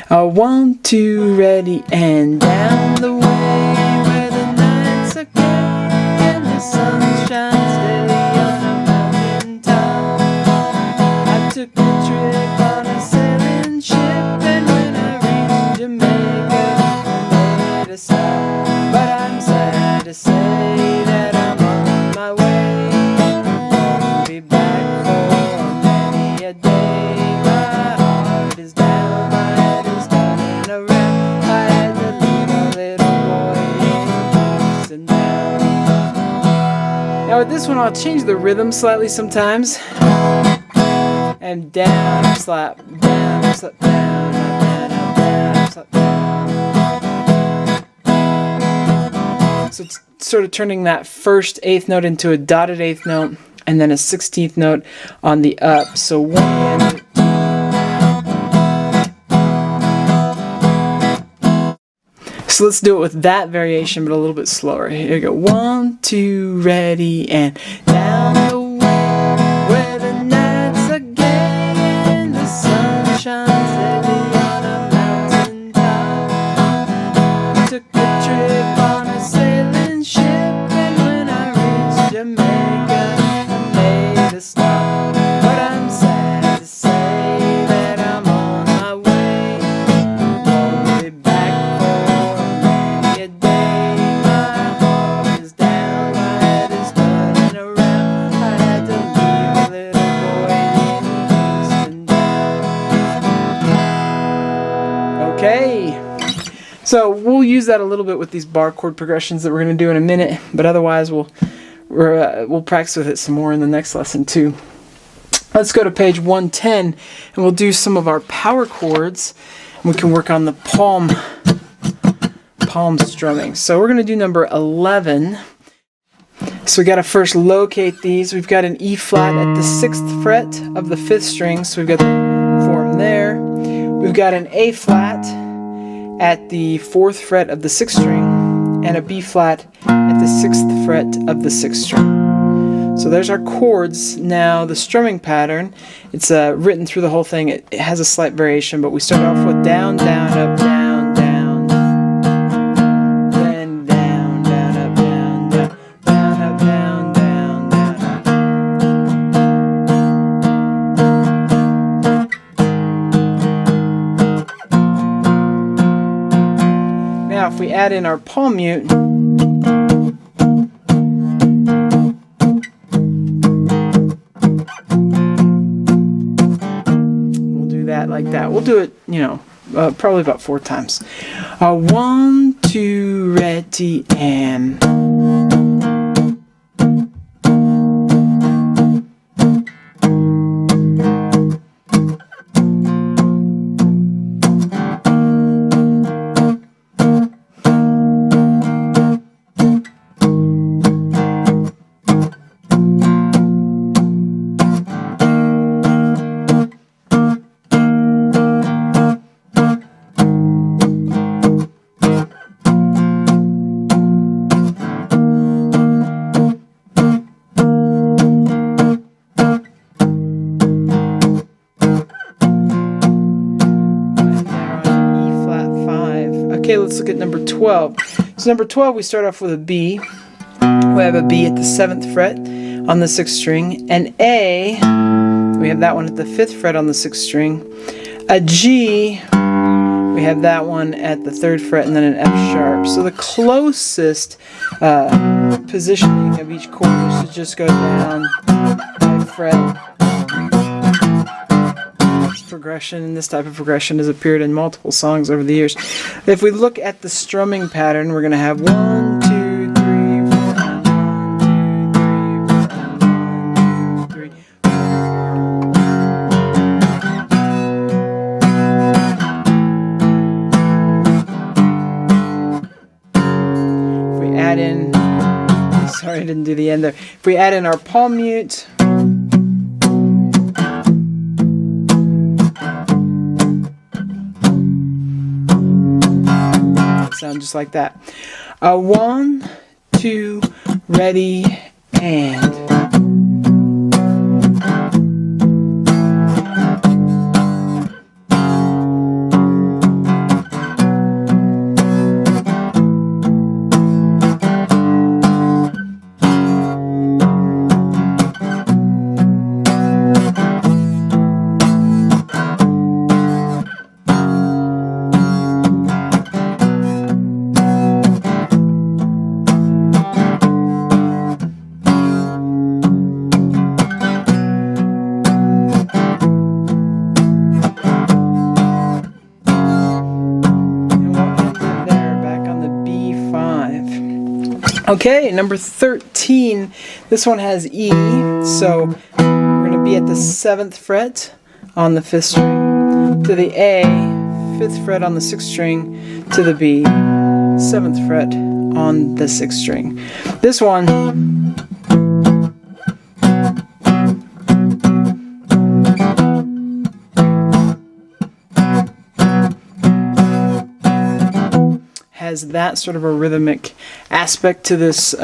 [SPEAKER 1] 1, 2, ready, and down the way where the nights are gay and the sun shines daily on a mountain top. I took a trip on a sailing ship, and when I reached Jamaica I made a stop, but I'm sad to say that I'm on my way. Won't be back for many a day. My heart is down, my head is turning around. I had to leave a little boy in Kingston Town. Now with this one I'll change the rhythm slightly sometimes. And down, slap, down, slap, down, down, down, slap, down. So it's sort of turning that first 8th note into a dotted 8th note and then a 16th note on the up. So 1, 2. So let's do it with that variation, but a little bit slower. Here we go. 1, 2, ready, and down the way where the nights are gay and the sun shines daily on a mountain top. Took a trip on a sailing ship, and when I reached Jamaica I made a stop, but I'm sad to say that I'm on my way. Won't be back for many a day. My heart is down, my head is turning around. I had to leave a little boy in Kingston Town. Okay. So we'll use that a little bit with these bar chord progressions that we're going to do in a minute, but otherwise we'll practice with it some more in the next lesson too. Let's go to page 110 and we'll do some of our power chords, and we can work on the palm strumming. So we're going to do number 11. So we got to first locate these. We've got an E flat at the 6th fret of the 5th string, so we've got the form there. We've got an A flat at the 4th fret of the 6th string, and a B flat at the 6th fret of the 6th string. So there's our chords. Now the strumming pattern, it's written through the whole thing. It has a slight variation, but we start off with down, down, up, down, down, then down, down, up, down, down, down, up, down, down, down. Now if we add in our palm mute, like that. We'll do it, probably about 4 times. 1, 2, ready, and Okay, let's look at number 12. So number 12, we start off with a B. We have a B at the 7th fret on the 6th string. An A, we have that one at the 5th fret on the 6th string. A G, we have that one at the 3rd fret, and then an F sharp. So the closest positioning of each chord is to just go down 5 fret. Progression, and this type of progression has appeared in multiple songs over the years. If we look at the strumming pattern, we're going to have 1, 2, 3, 4, 1, 2, 3, 4. If we add in, sorry I didn't do the end there. If we add in our palm mute, sound just like that. 1, 2, ready, and. Okay, number 13, this one has E, so we're going to be at the 7th fret on the 5th string, to the A, 5th fret on the 6th string, to the B, 7th fret on the 6th string. This one has that sort of a rhythmic aspect to this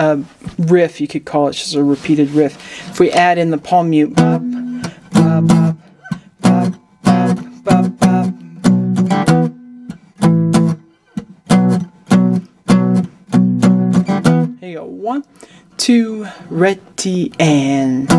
[SPEAKER 1] riff, you could call it, just a repeated riff. If we add in the palm mute, bop, bop, bop, bop, bop, bop, bop. Here you go. 1, 2, ready, and.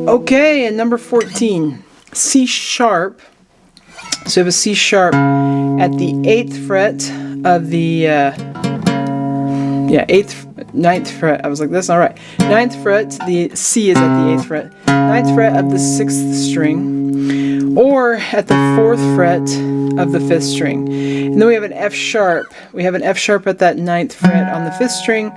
[SPEAKER 1] Okay, and number 14, C sharp. So we have a C sharp at the 8th fret of the, 9th fret. I was like, that's not right. 9th fret, the C is at the 8th fret. 9th fret of the 6th string, or at the 4th fret of the 5th string. And then we have an F sharp. We have an F sharp at that 9th fret on the 5th string,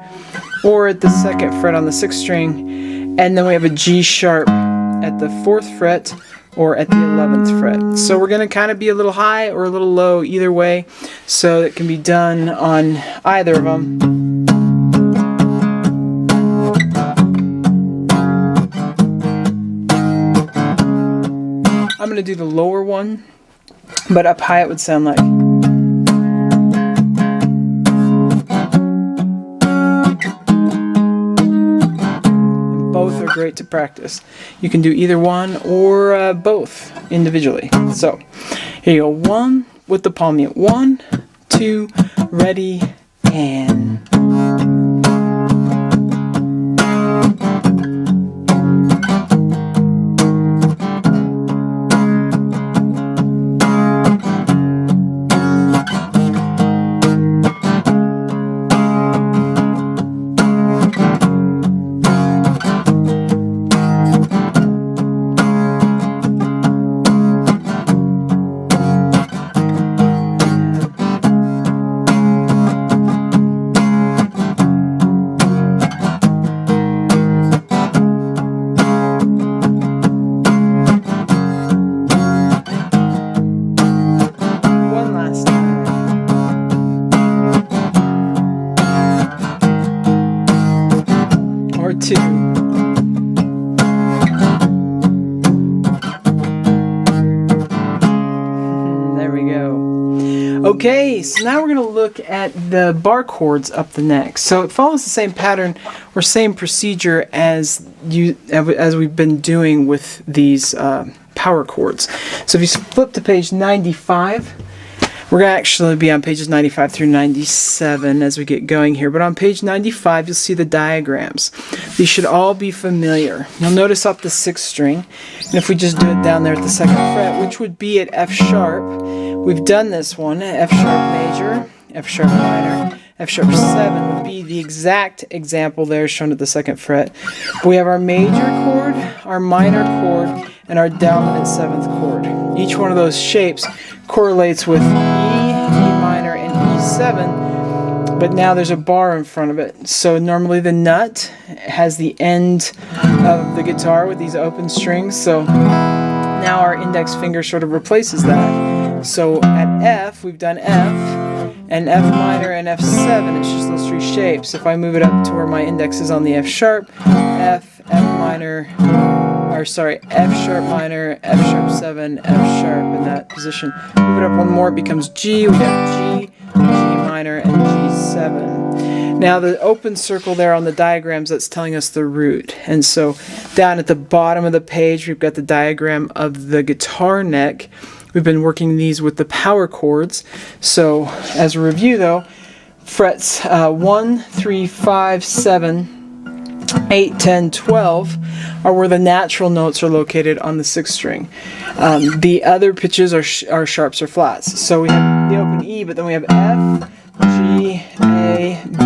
[SPEAKER 1] or at the 2nd fret on the 6th string. And then we have a G sharp at the 4th fret or at the 11th fret. So we're going to kind of be a little high or a little low either way. So it can be done on either of them. I'm going to do the lower one, but up high it would sound like. Both are great to practice. You can do either one or both individually. So here you go. 1 with the palm mute. 1, 2, ready, and. chord 2. There we go. Okay, so now we're going to look at the bar chords up the neck. So it follows the same pattern or same procedure as we've been doing with these power chords. So if you flip to page 95, we're going to actually be on pages 95 through 97 as we get going here. But on page 95, you'll see the diagrams. These should all be familiar. You'll notice up the 6th string. And if we just do it down there at the 2nd fret, which would be at F sharp, we've done this one, F sharp major, F sharp minor, F sharp 7 would be the exact example there shown at the 2nd fret. But we have our major chord, our minor chord, and our dominant 7th chord. Each one of those shapes correlates with E, E minor, and E7, but now there's a bar in front of it. So normally the nut has the end of the guitar with these open strings, so now our index finger sort of replaces that. So at F, we've done F, and F minor and F7, it's just those 3 shapes. If I move it up to where my index is on the F sharp, F, F minor, or sorry, F sharp minor, F sharp 7, F sharp in that position. Move it up one more, it becomes G. We have G, G minor, and G7. Now the open circle there on the diagrams, that's telling us the root. And so down at the bottom of the page, we've got the diagram of the guitar neck. We've been working these with the power chords. So as a review though, frets 1, 3, 5, 7, 8, 10, 12 are where the natural notes are located on the 6th string. The other pitches are sharps or flats. So we have the open E, but then we have F, G, A, B,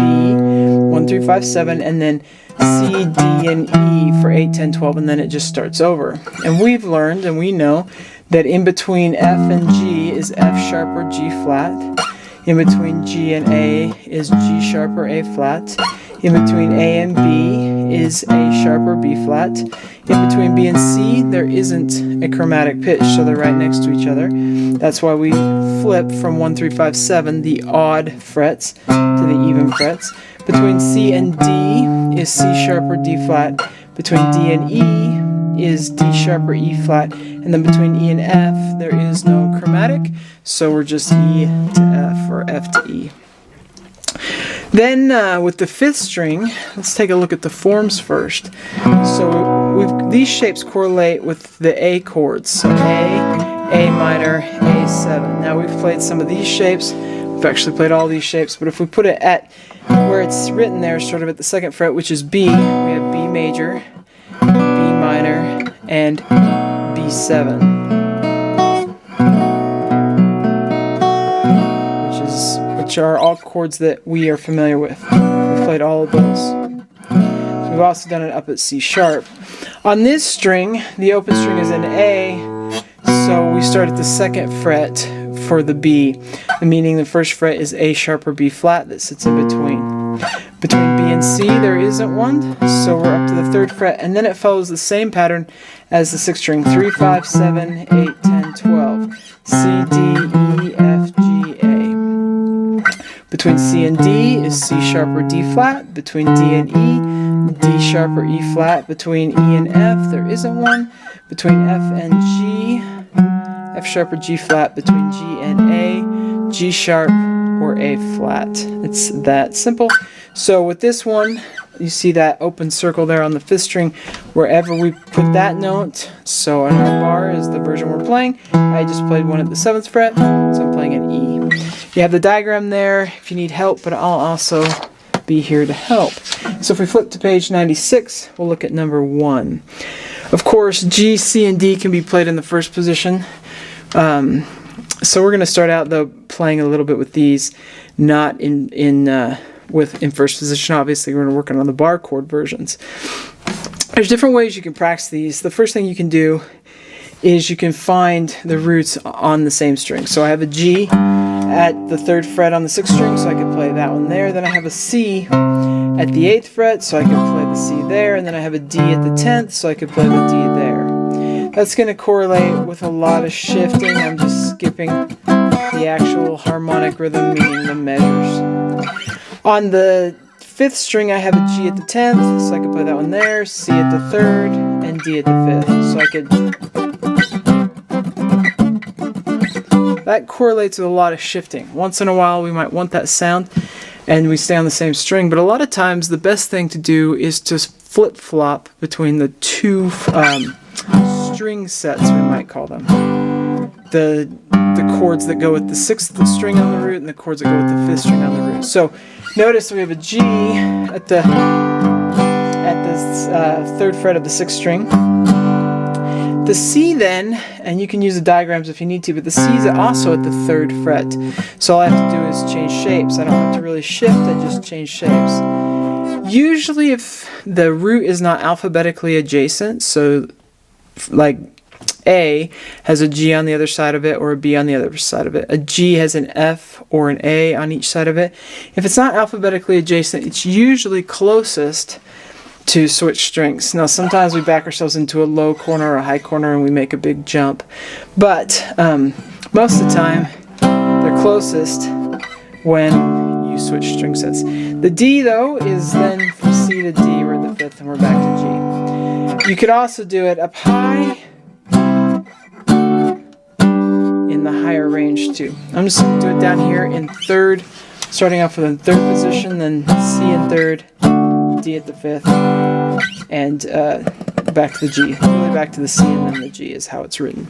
[SPEAKER 1] 1, 3, 5, 7, and then C, D, and E for 8, 10, 12, and then it just starts over. And we've learned, and we know, that in between F and G is F sharp or G flat. In between G and A is G sharp or A flat. In between A and B is A sharp or B flat. In between B and C, there isn't a chromatic pitch, so they're right next to each other. That's why we flip from 1, 3, 5, 7, the odd frets, to the even frets. Between C and D is C sharp or D flat. Between D and E is D sharp or E flat. And then between E and F, there is no chromatic, so we're just E to F or F to E. Then with the 5th string, let's take a look at the forms first. So these shapes correlate with the A chords. So A minor, A7. Now we've played some of these shapes. We've actually played all these shapes, but if we put it at where it's written there, sort of at the 2nd fret, which is B, we have B major, B minor, and B7. Which are all chords that we are familiar with. We've played all of those. So we've also done it up at C sharp. On this string, the open string is in A, so we start at the 2nd fret for the B, meaning the 1st fret is A sharp or B flat that sits in between. Between B and C, there isn't one, so we're up to the 3rd fret, and then it follows the same pattern as the 6th string, 3, 5, 7, 8, 10, 12, C, D, E, F, G, A. Between C and D is C sharp or D flat. Between D and E, D sharp or E flat. Between E and F, there isn't one. Between F and G, F sharp or G flat. Between G and A, G sharp or A flat. It's that simple. So with this one, you see that open circle there on the 5th string, wherever we put that note. So on our bar is the version we're playing. I just played one at the 7th fret, so I'm playing an E. You have the diagram there if you need help, but I'll also be here to help. So if we flip to page 96, we'll look at number 1. Of course, G, C, and D can be played in the 1st position. So we're going to start out though playing a little bit with these, not in 1st position. Obviously, we're going to work on the bar chord versions. There's different ways you can practice these. The first thing you can do is you can find the roots on the same string. So I have a G at the 3rd fret on the 6th string, so I could play that one there. Then I have a C at the 8th fret, so I could play the C there. And then I have a D at the 10th, so I could play the D there. That's going to correlate with a lot of shifting. I'm just skipping the actual harmonic rhythm, meaning the measures. On the 5th string, I have a G at the 10th, so I could play that one there, C at the 3rd, and D at the 5th. So I could... That correlates with a lot of shifting. Once in a while, we might want that sound, and we stay on the same string, but a lot of times, the best thing to do is to flip-flop between the two string sets, we might call them. The chords that go with the 6th string on the root and the chords that go with the 5th string on the root. So notice we have a G at the 3rd fret of the 6th string. The C then, and you can use the diagrams if you need to, but the C is also at the 3rd fret. So all I have to do is change shapes. I don't have to really shift, I just change shapes. Usually if the root is not alphabetically adjacent, so like A has a G on the other side of it or a B on the other side of it. A G has an F or an A on each side of it. If it's not alphabetically adjacent, it's usually closest to switch strings. Now sometimes we back ourselves into a low corner or a high corner and we make a big jump. But most of the time they're closest when you switch string sets. The D though is then from C to D, we're at the 5th and we're back to G. You could also do it up high in the higher range too. I'm just going to do it down here in 3rd, starting off with a 3rd position, then C in 3rd, D at the 5th, and back to the G. Really back to the C and then the G is how it's written.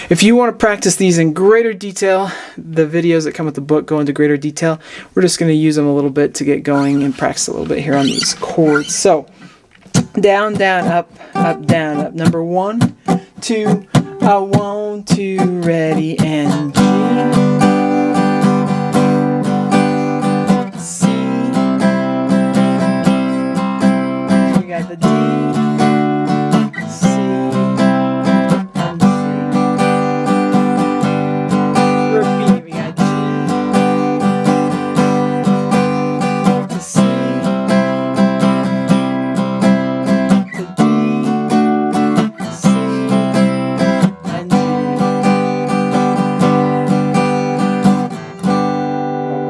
[SPEAKER 1] If you want to practice these in greater detail, the videos that come with the book go into greater detail. We're just going to use them a little bit to get going and practice a little bit here on these chords. So, down, down, up, up, down, up. Number 1, 2, 1, 2, ready, and G. C. We got the D. C. And C. Repeat. We got G. To C. To D. C. And G.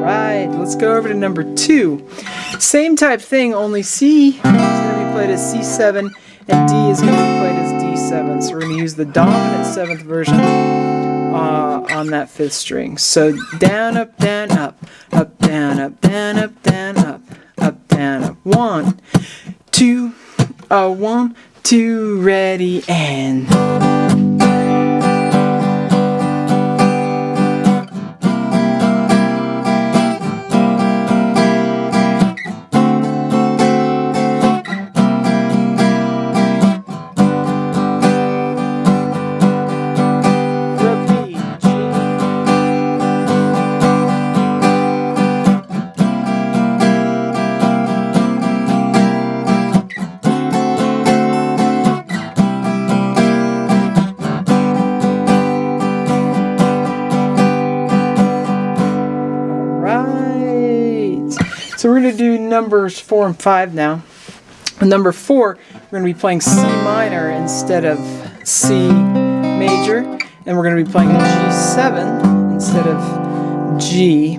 [SPEAKER 1] Alright, let's go over to number 2. Same type thing, only C is going to be played as C7 and D is going to be played as D7. So we're going to use the dominant 7th version on that 5th string. So down, up, down, up, up, down, up, down, up, down, up, up, down, up. 1, 2, 1, 2, ready, and... So we're going to do numbers 4 and 5 now. Number 4, we're going to be playing C minor instead of C major, and we're going to be playing G7 instead of G.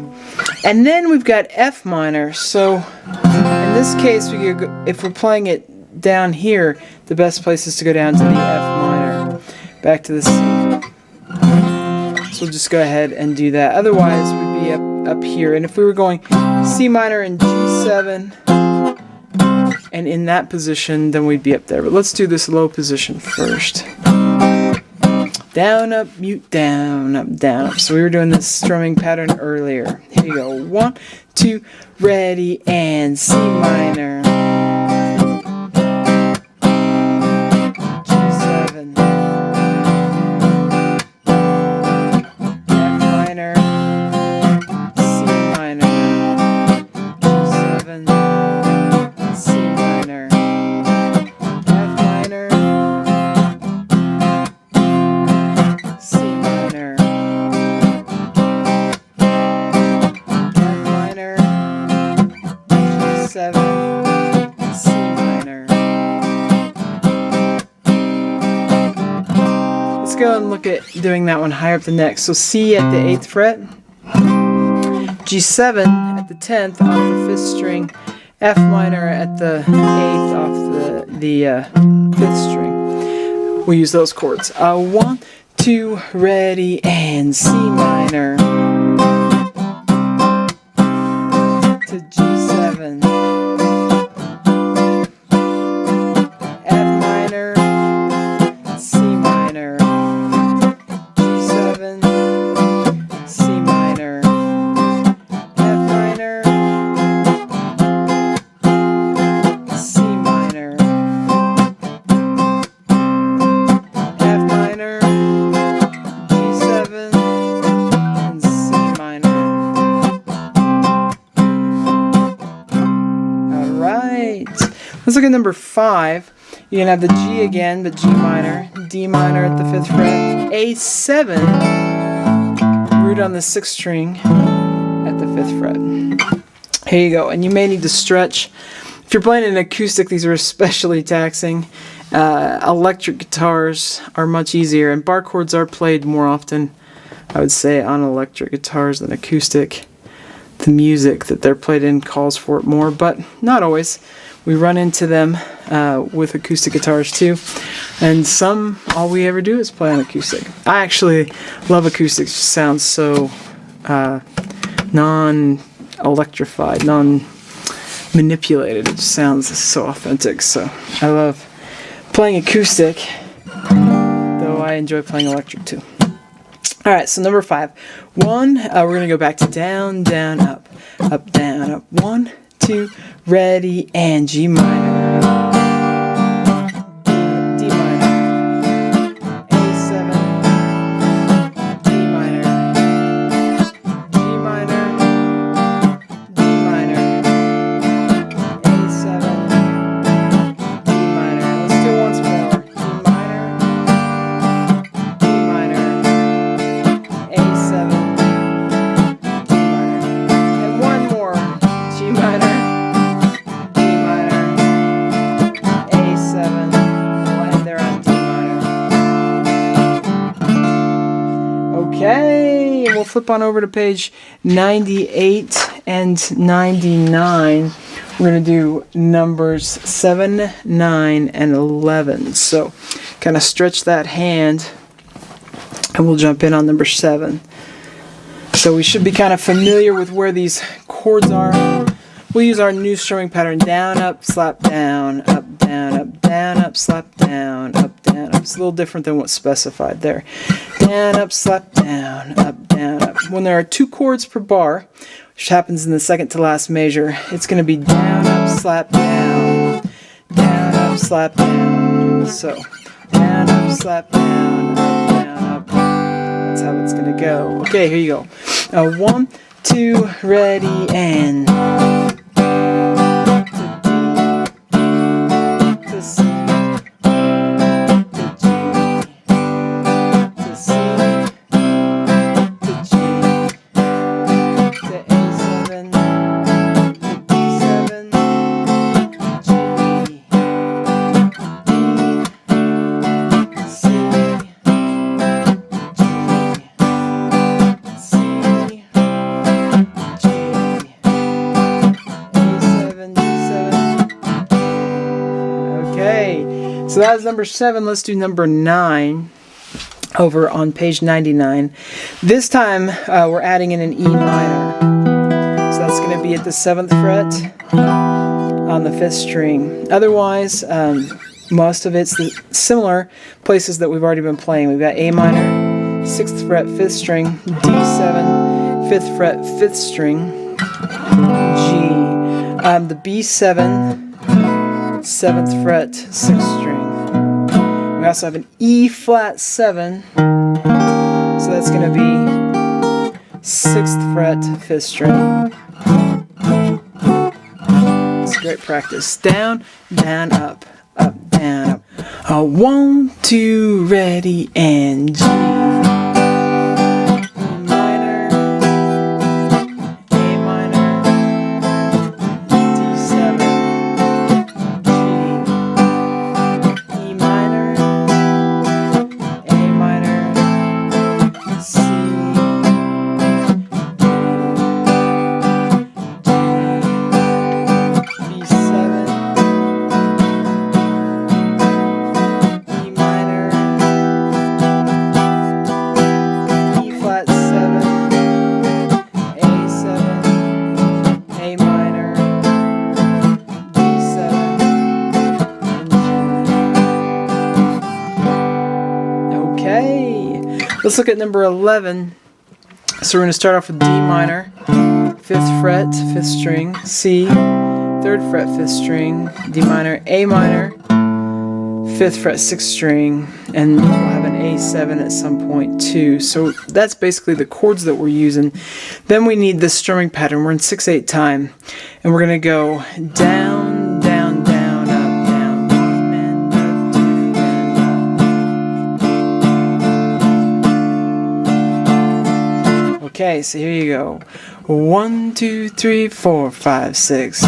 [SPEAKER 1] And then we've got F minor. So in this case, if we're playing it down here, the best place is to go down to the F minor, back to the C. So we'll just go ahead and do that. Otherwise, we'd be up here. And if we were going C minor and G7, and in that position, then we'd be up there. But let's do this low position first. Down, up, mute, down, up, down, up. So we were doing this strumming pattern earlier. Here you go. 1, 2, ready, and C minor. G7. F minor. C minor. G7. C minor. F minor. C minor. F minor. G7. C minor. Let's go and look at doing that one higher up the neck. So C at the 8th fret, G7 at the 10th off the 5th string, F minor at the 8th off the 5th string. We use those chords. 1, 2, ready, and C minor to G7, F minor, C minor, G7, C minor, F minor, C minor, F minor, G7, and C minor. Alright, let's look at number 5. You can have the G again, but G minor, D minor at the 5th fret, A7, root on the 6th string at the 5th fret. Here you go, and you may need to stretch. If you're playing an acoustic, these are especially taxing. Electric guitars are much easier, and bar chords are played more often, I would say, on electric guitars than acoustic. The music that they're played in calls for it more, but not always. We run into them with acoustic guitars too, and some, all we ever do is play on acoustic. I actually love acoustics. It sounds so non-electrified, non-manipulated. It just sounds so authentic, so I love playing acoustic, though I enjoy playing electric too. Alright, so number 5. 1, we're going to go back to down, down, up, down, up. 1, 2, ready, and G minor, D minor, A7, D minor, G minor, D minor, A7, D minor. Let's do it once more. D minor, D minor, A7, D minor, and one more. G minor, D minor, A7, we'll end there on D minor. Okay, and we'll flip on over to page 98 and 99. We're going to do numbers 7, 9, and 11. So kind of stretch that hand, and we'll jump in on number 7. So we should be kind of familiar with where these chords are. We'll use our new strumming pattern: down, up, slap, down, up, down, up, down, up, slap, down, up, down, up. It's a little different than what's specified there. Down, up, slap, down, up, down, up. When there are 2 chords per bar, which happens in the second to last measure, it's going to be down, up, slap, down, down, up, slap, down. So down, up, slap, down, up, down, up. That's how it's going to go. Okay, here you go. 1, 2, ready, and to C, to G, to C, to G, to A7, to B7, G, D, C, G, C, G, A7, D7. Okay, so that was number 7. Let's do number 9 over on page 99. This time we're adding in an E minor. So that's going to be at the 7th fret on the 5th string. Otherwise, most of it's the similar places that we've already been playing. We've got A minor, 6th fret, 5th string, D7, 5th fret, 5th string, G, the B7, 7th fret, 6th string. We also have an E flat 7, so that's going to be 6th fret, 5th string. It's great practice. Down, down, up, down, up. 1, 2, ready, and G. Let's look at number 11. So we're going to start off with D minor, 5th fret, 5th string, C, 3rd fret, 5th string, D minor, A minor, 5th fret, 6th string, and we'll have an A7 at some point too. So that's basically the chords that we're using. Then we need this strumming pattern. We're in 6/8 time, and we're going to go down, down, down, up, down, 1 and up, 2 and up. Okay, so here you go. 1, 2, 3, 4, 5, 6.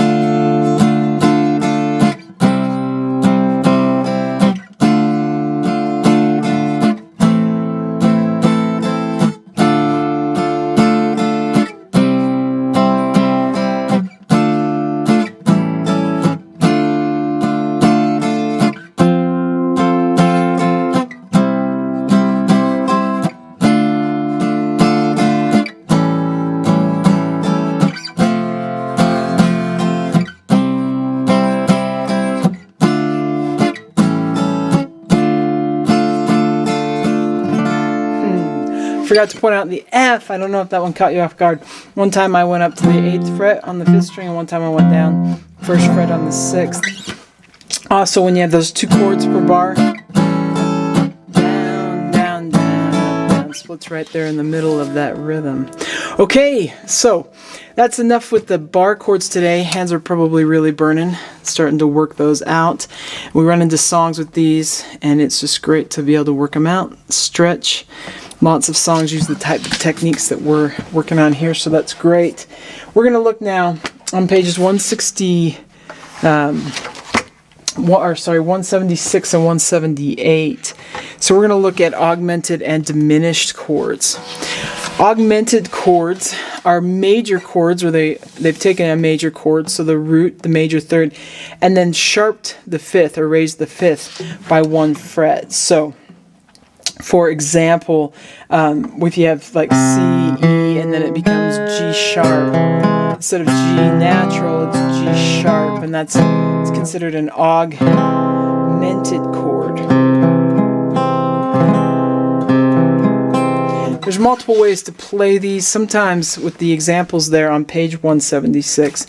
[SPEAKER 1] Forgot to point out the F. I don't know if that one caught you off guard. One time I went up to the 8th fret on the 5th string, and one time I went down 1st fret on the 6th. Also, when you have those 2 chords per bar, down, down, down, up, down, splits right there in the middle of that rhythm. Okay, so that's enough with the bar chords today. Hands are probably really burning, starting to work those out. We run into songs with these, and it's just great to be able to work them out, stretch. Lots of songs use the type of techniques that we're working on here, so that's great. We're going to look now on pages 176 and 178. So we're going to look at augmented and diminished chords. Augmented chords are major chords where they've taken a major chord, so the root, the major third, and then sharped the 5th or raised the 5th by 1 fret. So for example, if you have like C, E, and then it becomes G sharp, instead of G natural, it's G sharp, and it's considered an augmented chord. There's multiple ways to play these. Sometimes with the examples there on page 176,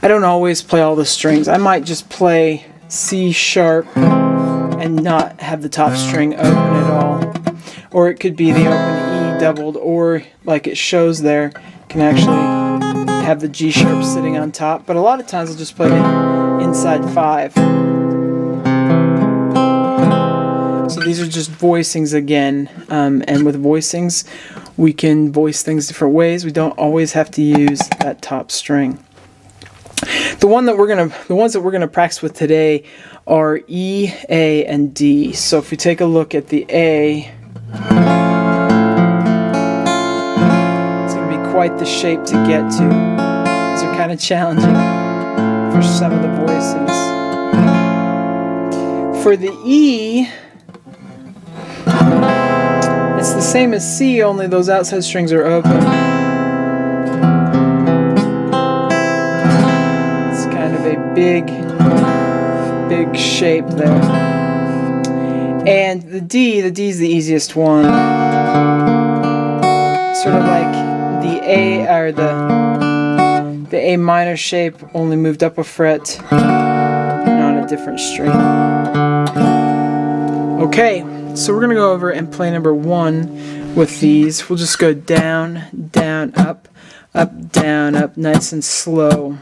[SPEAKER 1] I don't always play all the strings. I might just play C sharp and not have the top string open at all. Or it could be the open E doubled, or like it shows there, can actually have the G sharp sitting on top. But a lot of times I'll just play it inside 5. So these are just voicings again, and with voicings we can voice things different ways. We don't always have to use that top string. The ones that we're gonna practice with today are E, A, and D. So if we take a look at the A, it's gonna be quite the shape to get to. These are kind of challenging for some of the voicings. For the E, it's the same as C, only those outside strings are open. It's kind of a big shape there. And the D is the easiest one. Sort of like the A, or the A minor shape, only moved up a fret and on a different string. Okay, so we're going to go over and play number 1 with these. We'll just go down, down, up, up, down, up, nice and slow.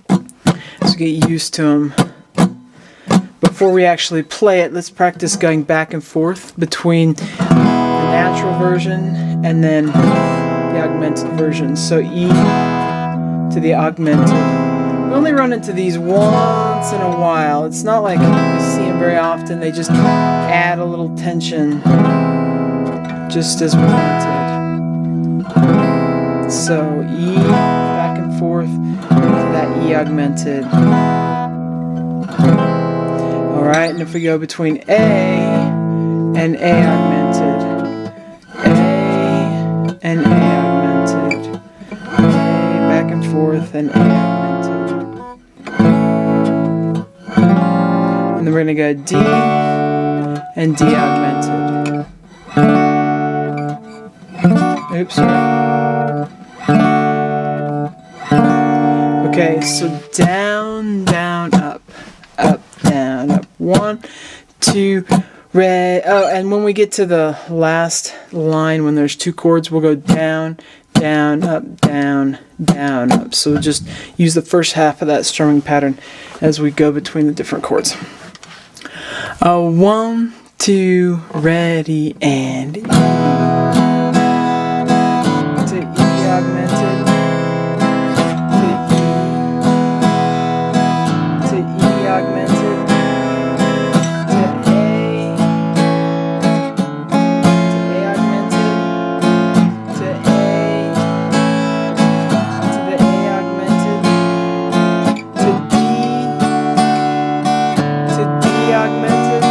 [SPEAKER 1] So get used to them. Before we actually play it, let's practice going back and forth between the natural version and then the augmented version. So E to the augmented. We only run into these once in a while. It's not like we see them very often. They just add a little tension just as we wanted. So E, back and forth to that E augmented. Alright, and if we go between A and A augmented, A and A augmented, A back and forth and A augmented. And then we're going to go D and D augmented. Oops. Okay, so down, down, up, down, up. 1, 2, re. Oh, and when we get to the last line, when there's 2 chords, we'll go down, down, up, down, down, up. So we'll just use the first half of that strumming pattern as we go between the different chords. 1, 2, ready, and E. To E augmented. To E. To E augmented. To A. To A augmented. To A. To the A augmented. To D. To D augmented.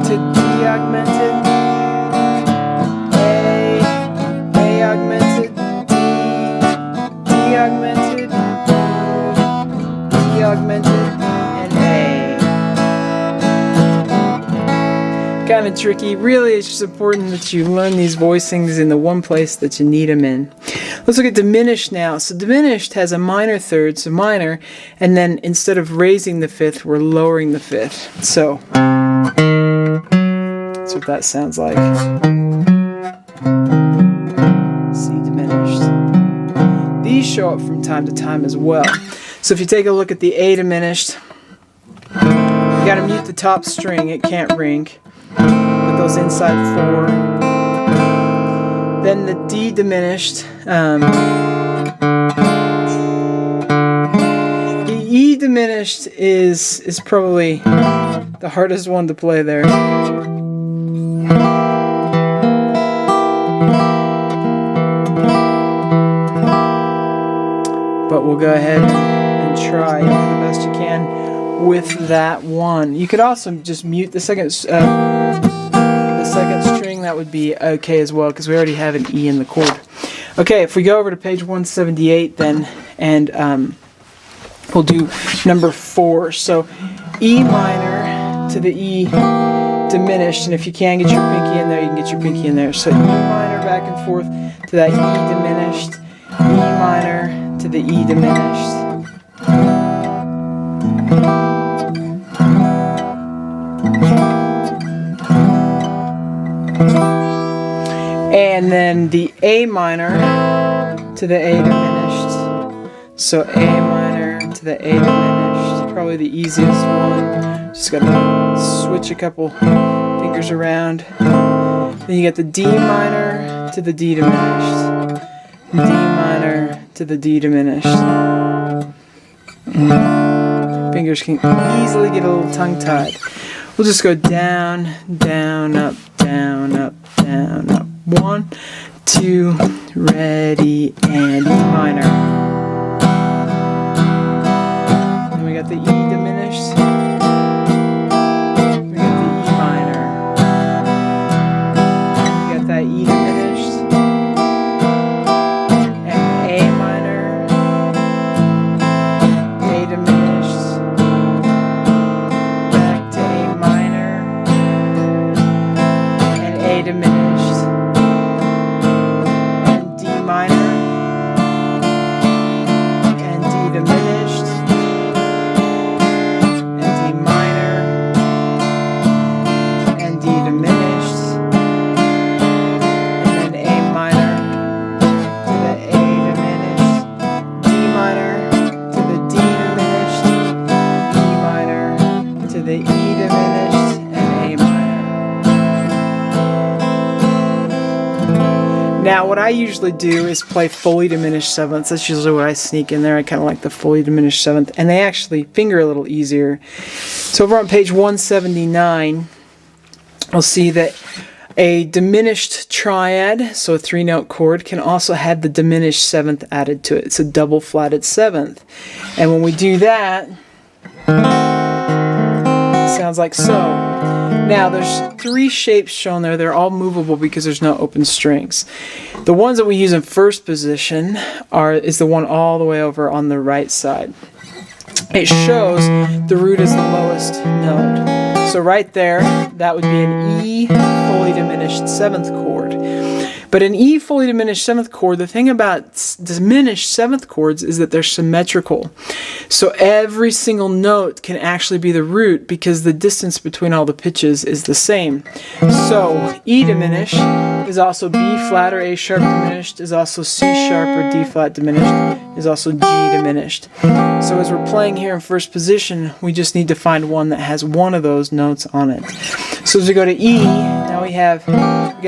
[SPEAKER 1] To D augmented, A augmented, D augmented, E augmented, and A. Kind of tricky. Really, it's just important that you learn these voicings in the one place that you need them in. Let's look at diminished now. So diminished has a minor third, so minor, and then instead of raising the 5th, we're lowering the 5th. So that's what that sounds like. C diminished. These show up from time to time as well. So if you take a look at the A diminished, you gotta mute the top string, it can't ring. Put those inside 4. Then the D diminished. The E diminished is probably the hardest one to play there. But we'll go ahead and try the best you can with that one. You could also just mute the second string. That would be okay as well, because we already have an E in the chord. Okay, if we go over to page 178 then, and we'll do number 4. So E minor to the E diminished, and if you can get your pinky in there, you can get your pinky in there. So E minor back and forth to that E diminished, E minor to the E diminished. And then the A minor to the A diminished. So A minor to the A diminished. Probably the easiest one. Just gotta switch a couple fingers around. Then you get the D minor to the D diminished. D minor to the D diminished. Fingers can easily get a little tongue-tied. We'll just go down, down, up, down, up, down, up. 1, 2, ready, and E minor. Then we got the E diminished. We got the E minor. We got that E diminished. And A minor. A diminished. Back to A minor. And A diminished. Diminished, and D minor, and D diminished, and then A minor to the A diminished, D minor to the D diminished, E minor to the E diminished, and A minor. Now what I usually do is play fully diminished 7ths. That's usually what I sneak in there. I kind of like the fully diminished 7th, and they actually finger a little easier. So over on page 179, we'll see that a diminished triad, so a 3-note chord, can also have the diminished 7th added to it. It's a double flatted 7th. And when we do that, it sounds like so. Now there's 3 shapes shown there. They're all movable because there's no open strings. The ones that we use in first position is the one all the way over on the right side. It shows the root is the lowest note. So right there, that would be an E fully diminished 7th chord. But an E fully diminished 7th chord, the thing about diminished 7th chords is that they're symmetrical. So every single note can actually be the root because the distance between all the pitches is the same. So E diminished is also B flat or A sharp diminished, is also C sharp or D flat diminished, is also G diminished. So as we're playing here in first position, we just need to find one that has one of those notes on it. So as we go to E, now we got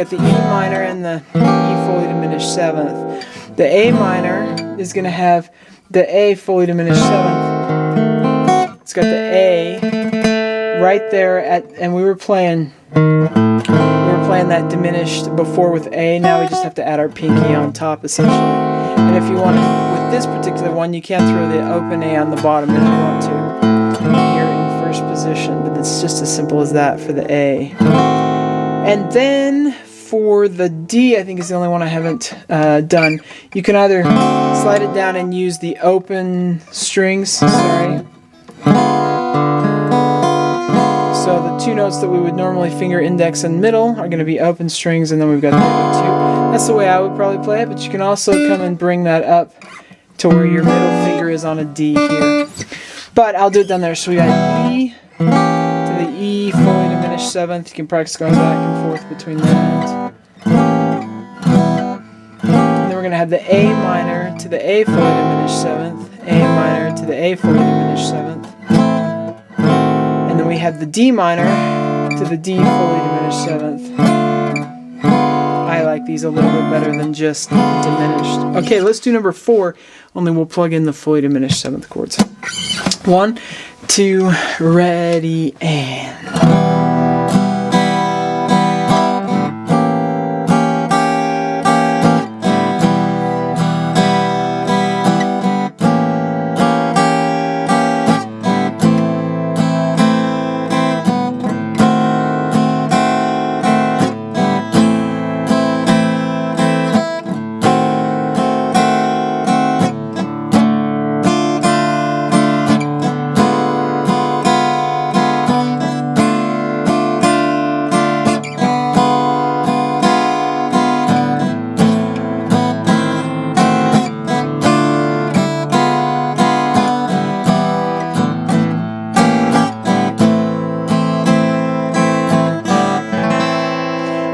[SPEAKER 1] the E minor and the E fully diminished 7th. The A minor is going to have the A fully diminished 7th. It's got the A right there and we were playing that diminished before with A. Now we just have to add our pinky on top essentially. And if you want to, with this particular one, you can throw the open A on the bottom if you want to. Here in first position, but it's just as simple as that for the A. And then for the D, I think is the only one I haven't done. You can either slide it down and use the open strings. Sorry. So the two notes that we would normally finger, index, and middle are going to be open strings, and then we've got the other two. That's the way I would probably play it, but you can also come and bring that up to where your middle finger is on a D here. But I'll do it down there. So we got E to the E fully diminished 7th. You can practice going back and forth between that. And then we're going to have the A minor to the A fully diminished 7th, A minor to the A fully diminished 7th. And then we have the D minor to the D fully diminished 7th. I like these a little bit better than just diminished. Okay, let's do number 4, only we'll plug in the fully diminished 7th chords. 1, 2, ready, and...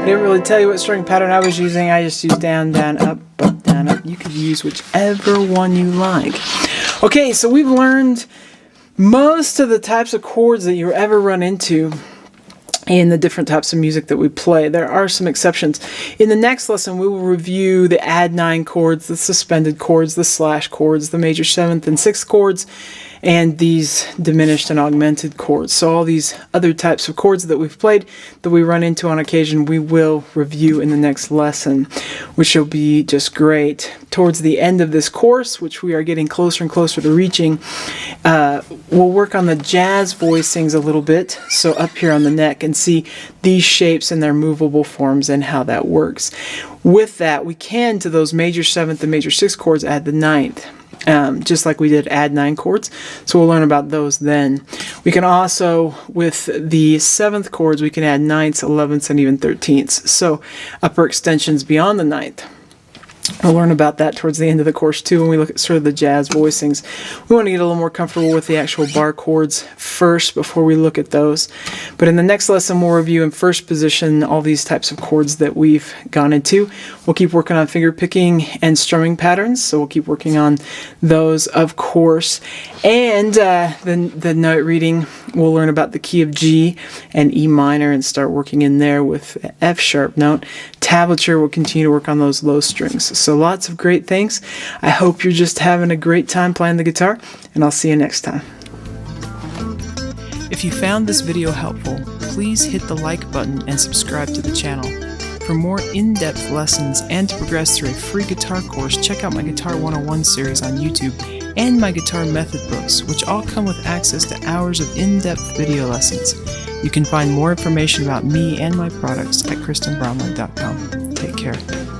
[SPEAKER 1] I didn't really tell you what string pattern I was using. I just used down, down, up, down, up. You could use whichever one you like. Okay, so we've learned most of the types of chords that you ever run into in the different types of music that we play. There are some exceptions. In the next lesson, we will review the add 9 chords, the suspended chords, the slash chords, the major 7th and 6th chords, and these diminished and augmented chords. So all these other types of chords that we've played that we run into on occasion, we will review in the next lesson, which will be just great. Towards the end of this course, which we are getting closer and closer to reaching, we'll work on the jazz voicings a little bit, so up here on the neck, and see these shapes and their movable forms and how that works. With that, we can, to those major 7th and major 6th chords, add the 9th. Just like we did add 9 chords, so we'll learn about those then. We can also, with the 7th chords, we can add 9ths, 11ths, and even 13ths, so upper extensions beyond the 9th. We'll learn about that towards the end of the course too when we look at sort of the jazz voicings. We want to get a little more comfortable with the actual bar chords first before we look at those. But in the next lesson, we'll review in first position all these types of chords that we've gone into. We'll keep working on finger picking and strumming patterns, so we'll keep working on those, of course. And the note reading, we'll learn about the key of G and E minor and start working in there with F sharp note. Tablature, we'll continue to work on those low strings. So lots of great things. I hope you're just having a great time playing the guitar, and I'll see you next time. If you found this video helpful, please hit the like button and subscribe to the channel. For more in-depth lessons and to progress through a free guitar course, check out my Guitar 101 series on YouTube and my guitar method books, which all come with access to hours of in-depth video lessons. You can find more information about me and my products at KristenBromley.com. Take care.